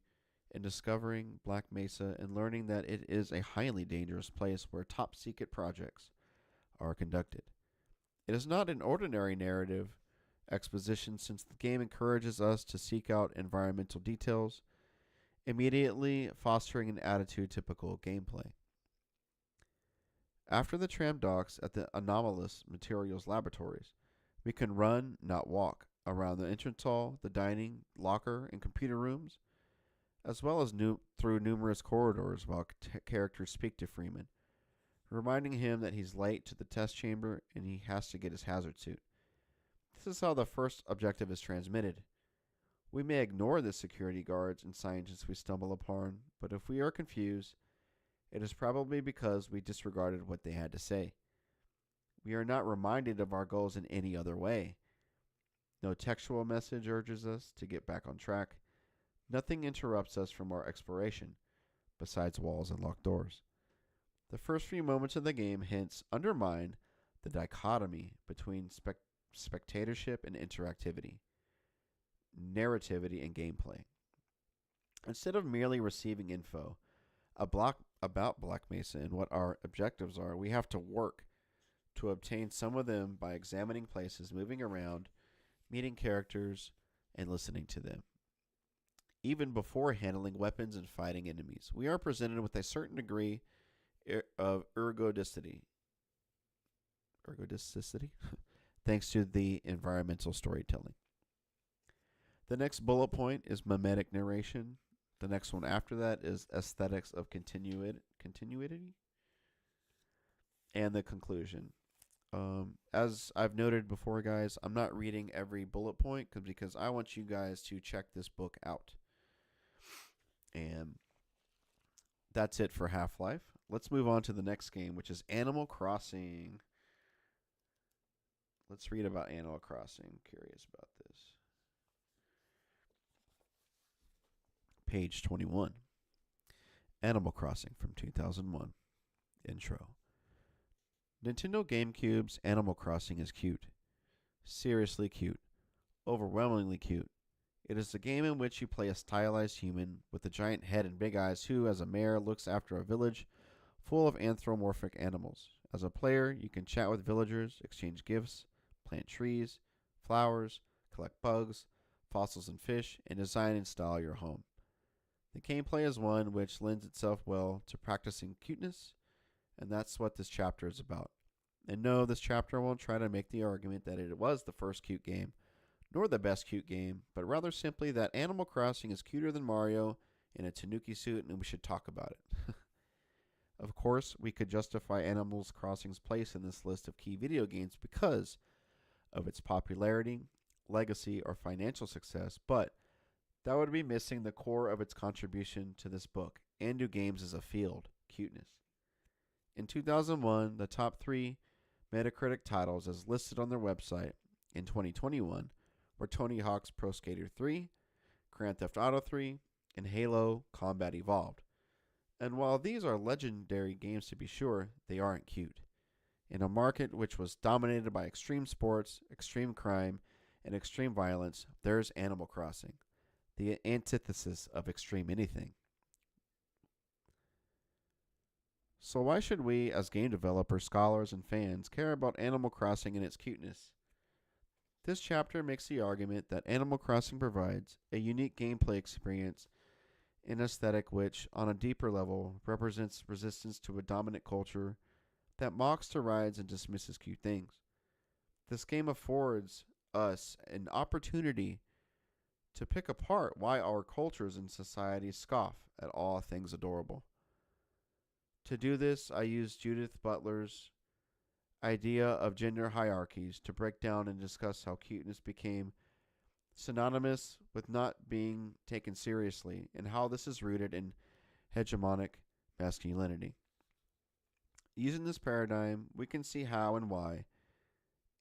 Speaker 1: in discovering Black Mesa and learning that it is a highly dangerous place where top secret projects are conducted. It is not an ordinary narrative exposition since the game encourages us to seek out environmental details, immediately fostering an attitude typical of gameplay. After the tram docks at the anomalous materials laboratories, we can run, not walk, around the entrance hall, the dining, locker, and computer rooms, as well as through numerous corridors while characters speak to Freeman, reminding him that he's late to the test chamber and he has to get his hazard suit. This is how the first objective is transmitted. We may ignore the security guards and scientists we stumble upon, but if we are confused, it is probably because we disregarded what they had to say. We are not reminded of our goals in any other way. No textual message urges us to get back on track. Nothing interrupts us from our exploration, besides walls and locked doors. The first few moments of the game hence undermine the dichotomy between spectatorship and interactivity, narrativity and gameplay. Instead of merely receiving info about Black Mesa and what our objectives are, we have to work to obtain some of them by examining places, moving around, meeting characters, and listening to them. Even before handling weapons and fighting enemies, we are presented with a certain degree of ergodicity, thanks to the environmental storytelling. The next bullet point is mimetic narration. The next one after that is aesthetics of continuity. And the conclusion. As I've noted before, guys, I'm not reading every bullet point because I want you guys to check this book out. And that's it for Half-Life. Let's move on to the next game, which is Animal Crossing. Let's read about Animal Crossing. I'm curious about this. Page 21. Animal Crossing from 2001. Intro. Nintendo GameCube's Animal Crossing is cute. Seriously cute. Overwhelmingly cute. It is a game in which you play a stylized human with a giant head and big eyes who, as a mayor, looks after a village full of anthropomorphic animals. As a player, you can chat with villagers, exchange gifts, plant trees, flowers, collect bugs, fossils, and fish, and design and style your home. The gameplay is one which lends itself well to practicing cuteness, and that's what this chapter is about. And no, this chapter won't try to make the argument that it was the first cute game, nor the best cute game, but rather simply that Animal Crossing is cuter than Mario in a Tanuki suit and we should talk about it. Of course, we could justify Animal Crossing's place in this list of key video games because of its popularity, legacy, or financial success, but that would be missing the core of its contribution to this book and to games as a field, cuteness. In 2001, the top 3 Metacritic titles as listed on their website in 2021 were Tony Hawk's Pro Skater 3, Grand Theft Auto 3, and Halo Combat Evolved. And while these are legendary games to be sure, they aren't cute. In a market which was dominated by extreme sports, extreme crime, and extreme violence, there's Animal Crossing, the antithesis of extreme anything. So why should we, as game developers, scholars, and fans, care about Animal Crossing and its cuteness? This chapter makes the argument that Animal Crossing provides a unique gameplay experience and aesthetic which, on a deeper level, represents resistance to a dominant culture that mocks to rides and dismisses cute things. This game affords us an opportunity to pick apart why our cultures and societies scoff at all things adorable. To do this, I used Judith Butler's idea of gender hierarchies to break down and discuss how cuteness became synonymous with not being taken seriously and how this is rooted in hegemonic masculinity. Using this paradigm, we can see how and why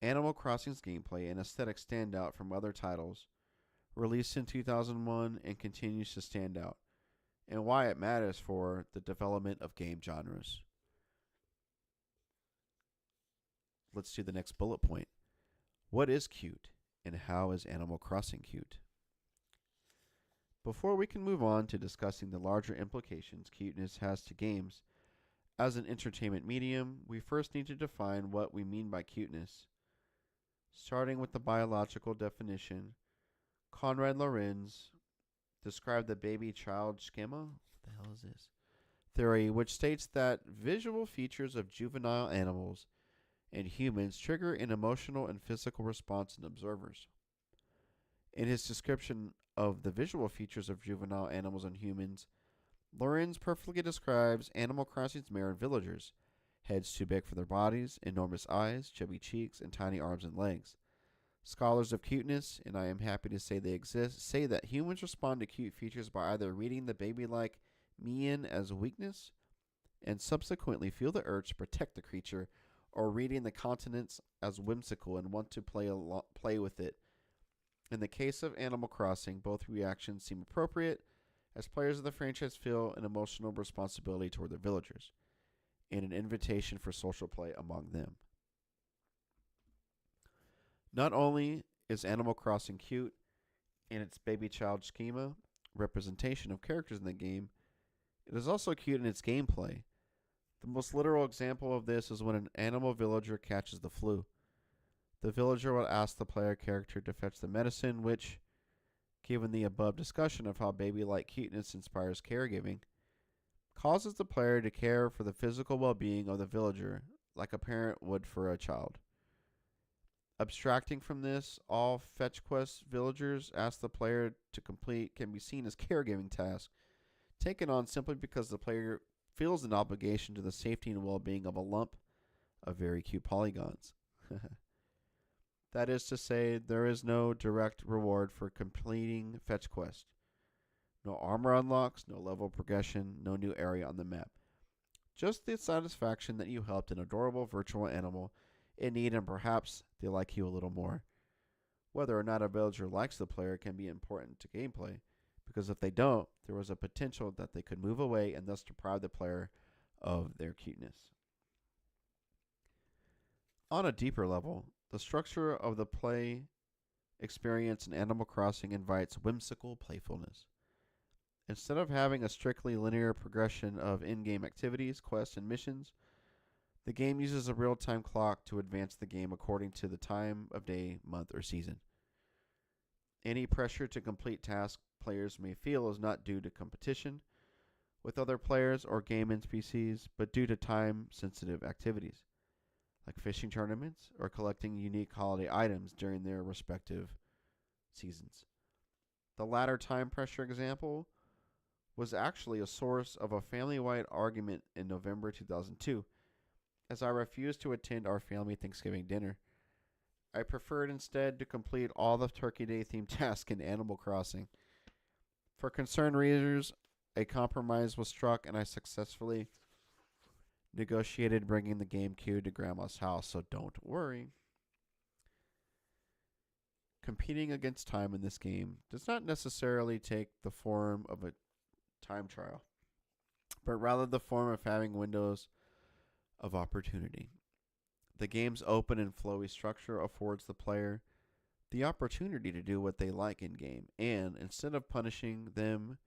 Speaker 1: Animal Crossing's gameplay and aesthetic stand out from other titles released in 2001 and continues to stand out, and why it matters for the development of game genres. Let's do the next bullet point. What is cute, and how is Animal Crossing cute? Before we can move on to discussing the larger implications cuteness has to games as an entertainment medium, we first need to define what we mean by cuteness. Starting with the biological definition, Konrad Lorenz described the baby child schema. What the hell is this? Theory, which states that visual features of juvenile animals and humans trigger an emotional and physical response in observers. In his description of the visual features of juvenile animals and humans, Lorenz perfectly describes Animal Crossing's mirrored villagers: heads too big for their bodies, enormous eyes, chubby cheeks, and tiny arms and legs. Scholars of cuteness, and I am happy to say they exist, say that humans respond to cute features by either reading the baby-like mien as weakness and subsequently feel the urge to protect the creature, or reading the countenance as whimsical and want to play with it. In the case of Animal Crossing, both reactions seem appropriate, as players of the franchise feel an emotional responsibility toward their villagers, and an invitation for social play among them. Not only is Animal Crossing cute in its baby child schema, representation of characters in the game, it is also cute in its gameplay. The most literal example of this is when an animal villager catches the flu. The villager will ask the player character to fetch the medicine, which, given the above discussion of how baby-like cuteness inspires caregiving, causes the player to care for the physical well-being of the villager, like a parent would for a child. Abstracting from this, all fetch quest villagers ask the player to complete can be seen as caregiving tasks, taken on simply because the player feels an obligation to the safety and well-being of a lump of very cute polygons. That is to say, there is no direct reward for completing fetch quest. No armor unlocks, no level progression, no new area on the map. Just the satisfaction that you helped an adorable virtual animal in need, and perhaps they like you a little more. Whether or not a villager likes the player can be important to gameplay, because if they don't, there was a potential that they could move away and thus deprive the player of their cuteness. On a deeper level, the structure of the play experience in Animal Crossing invites whimsical playfulness. Instead of having a strictly linear progression of in-game activities, quests, and missions, the game uses a real-time clock to advance the game according to the time of day, month, or season. Any pressure to complete tasks players may feel is not due to competition with other players or game NPCs, but due to time-sensitive activities, like fishing tournaments or collecting unique holiday items during their respective seasons. The latter time pressure example was actually a source of a family-wide argument in November 2002, as I refused to attend our family Thanksgiving dinner. I preferred instead to complete all the Turkey Day themed tasks in Animal Crossing. For concerned readers, a compromise was struck and I successfully negotiated bringing the GameCube to Grandma's house, so don't worry. Competing against time in this game does not necessarily take the form of a time trial, but rather the form of having windows of opportunity. The game's open and flowy structure affords the player the opportunity to do what they like in-game, and instead of punishing them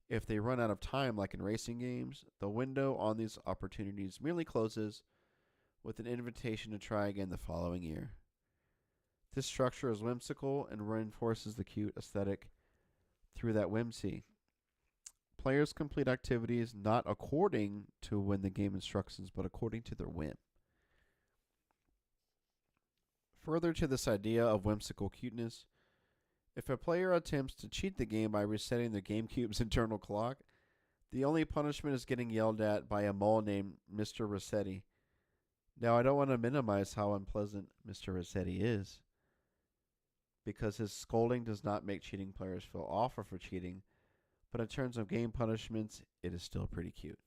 Speaker 1: if they run out of time like in racing games, the window on these opportunities merely closes with an invitation to try again the following year. This structure is whimsical and reinforces the cute aesthetic through that whimsy. Players complete activities not according to when the game instructions, but according to their whim. Further to this idea of whimsical cuteness, if a player attempts to cheat the game by resetting the GameCube's internal clock, the only punishment is getting yelled at by a mole named Mr. Rossetti. Now, I don't want to minimize how unpleasant Mr. Rossetti is, because his scolding does not make cheating players feel awful for cheating, but in terms of game punishments, it is still pretty cute.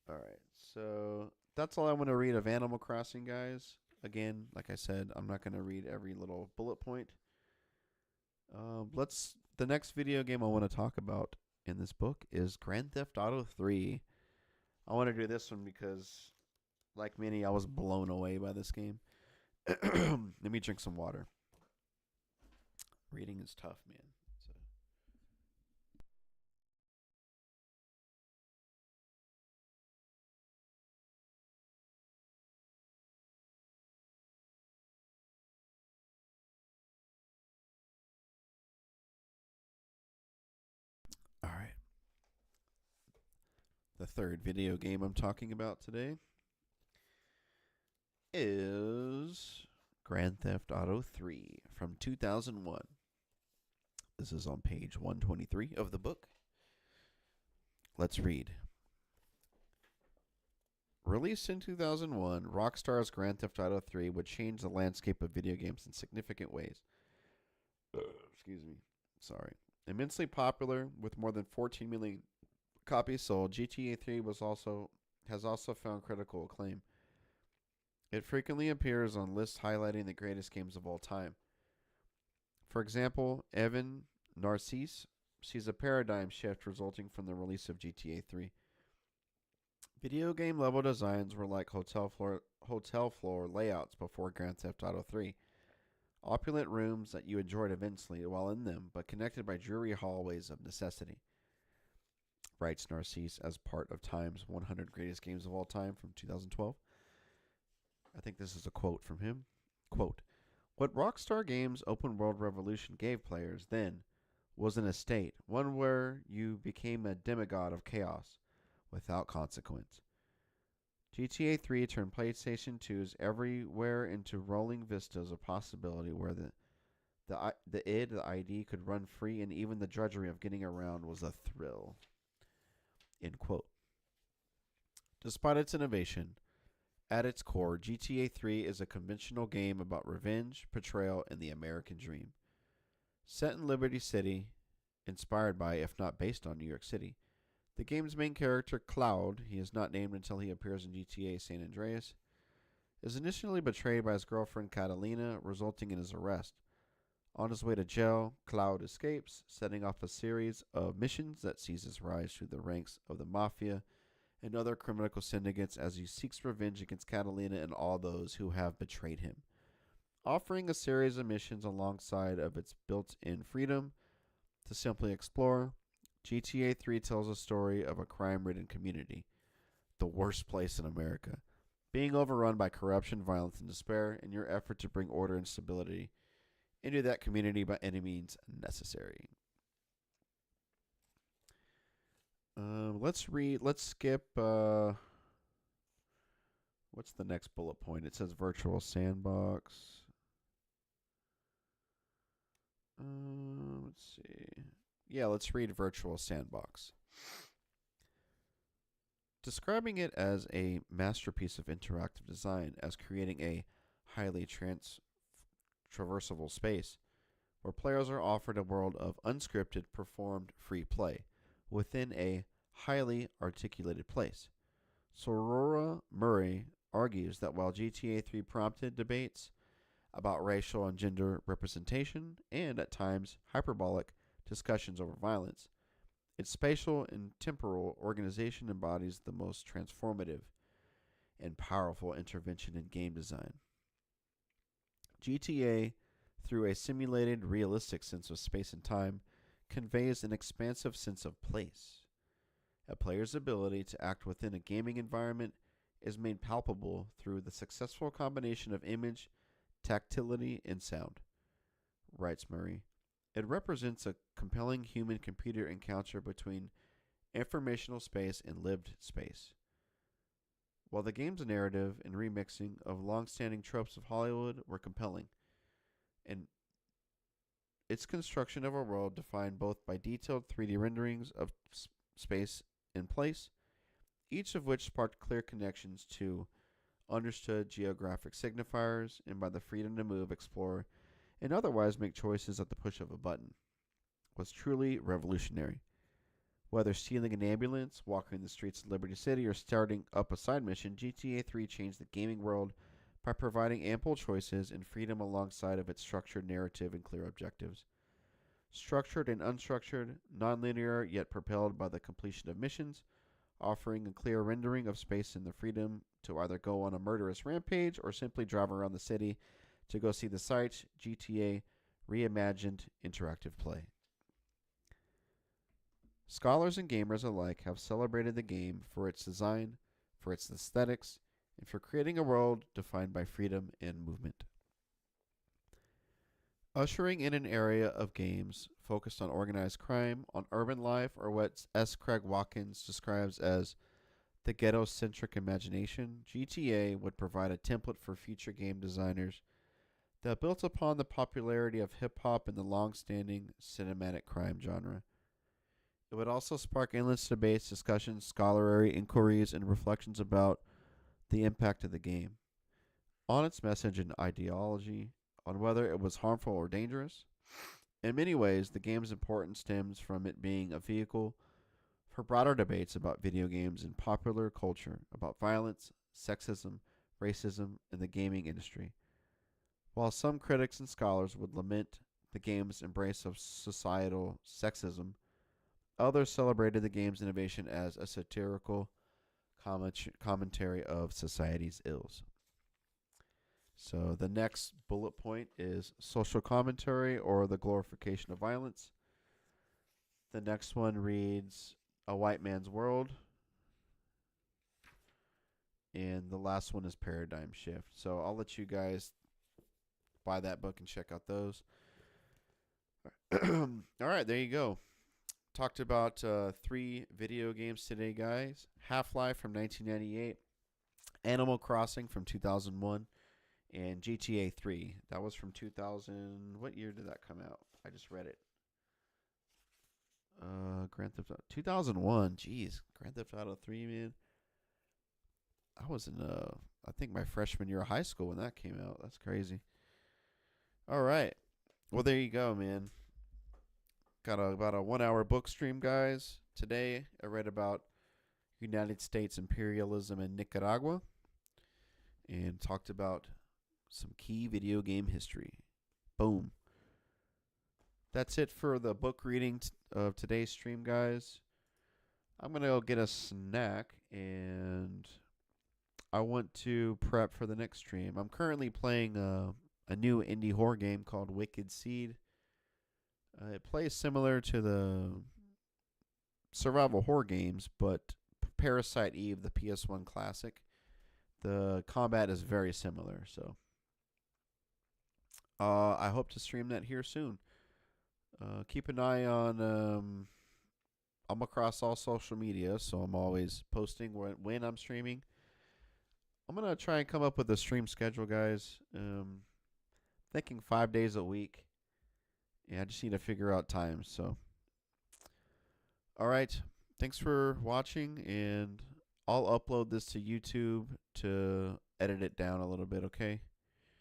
Speaker 1: Alright, so that's all I want to read of Animal Crossing, guys. Again, like I said, I'm not going to read every little bullet point. The next video game I want to talk about in this book is Grand Theft Auto 3. I want to do this one because, like many, I was blown away by this game. Let me drink some water. Reading is tough, man. So, all right. The third video game I'm talking about today is Grand Theft Auto 3 from 2001. This is on page 123 of the book. Let's read. Released in 2001, Rockstar's Grand Theft Auto 3 would change the landscape of video games in significant ways. Excuse me. Sorry. Immensely popular with more than 14 million copies sold, GTA 3 has also found critical acclaim. It frequently appears on lists highlighting the greatest games of all time. For example, Evan Narcisse sees a paradigm shift resulting from the release of GTA 3. Video game level designs were like hotel floor layouts before Grand Theft Auto 3. Opulent rooms that you enjoyed immensely while in them, but connected by dreary hallways of necessity, writes Narcisse as part of Time's 100 Greatest Games of All Time from 2012. I think this is a quote from him. Quote, "What Rockstar Games' open world revolution gave players then was an estate, one where you became a demigod of chaos without consequence. GTA 3 turned PlayStation 2's everywhere into rolling vistas of possibility where the ID could run free and even the drudgery of getting around was a thrill." End quote. Despite its innovation, at its core, GTA 3 is a conventional game about revenge, betrayal, and the American dream. Set in Liberty City, inspired by, if not based on, New York City, the game's main character, Cloud, he is not named until he appears in GTA San Andreas, is initially betrayed by his girlfriend Catalina, resulting in his arrest. On his way to jail, Cloud escapes, setting off a series of missions that sees his rise through the ranks of the Mafia and other criminal syndicates as he seeks revenge against Catalina and all those who have betrayed him. Offering a series of missions alongside of its built-in freedom to simply explore, GTA 3 tells a story of a crime-ridden community, the worst place in America, being overrun by corruption, violence, and despair, in your effort to bring order and stability into that community by any means necessary. Let's skip. What's the next bullet point? It says virtual sandbox. Let's see. Yeah, let's read virtual sandbox. Describing it as a masterpiece of interactive design, as creating a highly traversable space where players are offered a world of unscripted, performed free play within a highly articulated place. Sorora Murray argues that while GTA 3 prompted debates about racial and gender representation and, at times, hyperbolic discussions over violence, its spatial and temporal organization embodies the most transformative and powerful intervention in game design. GTA, through a simulated, realistic sense of space and time, conveys an expansive sense of place. A player's ability to act within a gaming environment is made palpable through the successful combination of image, tactility, and sound, writes Murray. It represents a compelling human-computer encounter between informational space and lived space. While the game's narrative and remixing of long-standing tropes of Hollywood were compelling, and its construction of a world defined both by detailed 3D renderings of space and place, each of which sparked clear connections to understood geographic signifiers and by the freedom to move, explore, and otherwise make choices at the push of a button, was truly revolutionary. Whether stealing an ambulance, walking the streets of Liberty City, or starting up a side mission, GTA 3 changed the gaming world by providing ample choices and freedom alongside of its structured narrative and clear objectives. Structured and unstructured, nonlinear yet propelled by the completion of missions, offering a clear rendering of space and the freedom to either go on a murderous rampage or simply drive around the city to go see the sights, GTA reimagined interactive play. Scholars and gamers alike have celebrated the game for its design, for its aesthetics, and for creating a world defined by freedom and movement. Ushering in an area of games focused on organized crime, on urban life, or what S. Craig Watkins describes as the ghetto-centric imagination, GTA would provide a template for future game designers that built upon the popularity of hip-hop and the long-standing cinematic crime genre. It would also spark endless debates, discussions, scholarly inquiries, and reflections about the impact of the game, on its message and ideology, on whether it was harmful or dangerous. In many ways, the game's importance stems from it being a vehicle for broader debates about video games and popular culture, about violence, sexism, racism, and the gaming industry. While some critics and scholars would lament the game's embrace of societal sexism, others celebrated the game's innovation as a satirical commentary of society's ills. So the next bullet point is social commentary or the glorification of violence. The next one reads A White Man's World. And the last one is Paradigm Shift. So I'll let you guys buy that book and check out those. All right, there you go. Talked about 3 video games today, guys. Half-Life from 1998, Animal Crossing from 2001, and GTA 3. That was from 2000. What year did that come out? I just read it. Grand Theft Auto 2001. Jeez, Grand Theft Auto 3, man. I was in I think my freshman year of high school when that came out. That's crazy. All right. Well, there you go, man. Got about a 1-hour book stream, guys. Today, I read about United States imperialism in Nicaragua and talked about some key video game history. Boom. That's it for the book reading of today's stream, guys. I'm going to go get a snack, and I want to prep for the next stream. I'm currently playing a new indie horror game called Wicked Seed. It plays similar to the survival horror games, but Parasite Eve, the PS1 classic, the combat is very similar. So I hope to stream that here soon. Keep an eye on I'm across all social media, so I'm always posting when I'm streaming. I'm going to try and come up with a stream schedule, guys. Thinking 5 days a week. Yeah, I just need to figure out times. So, all right. Thanks for watching, and I'll upload this to YouTube to edit it down a little bit, okay?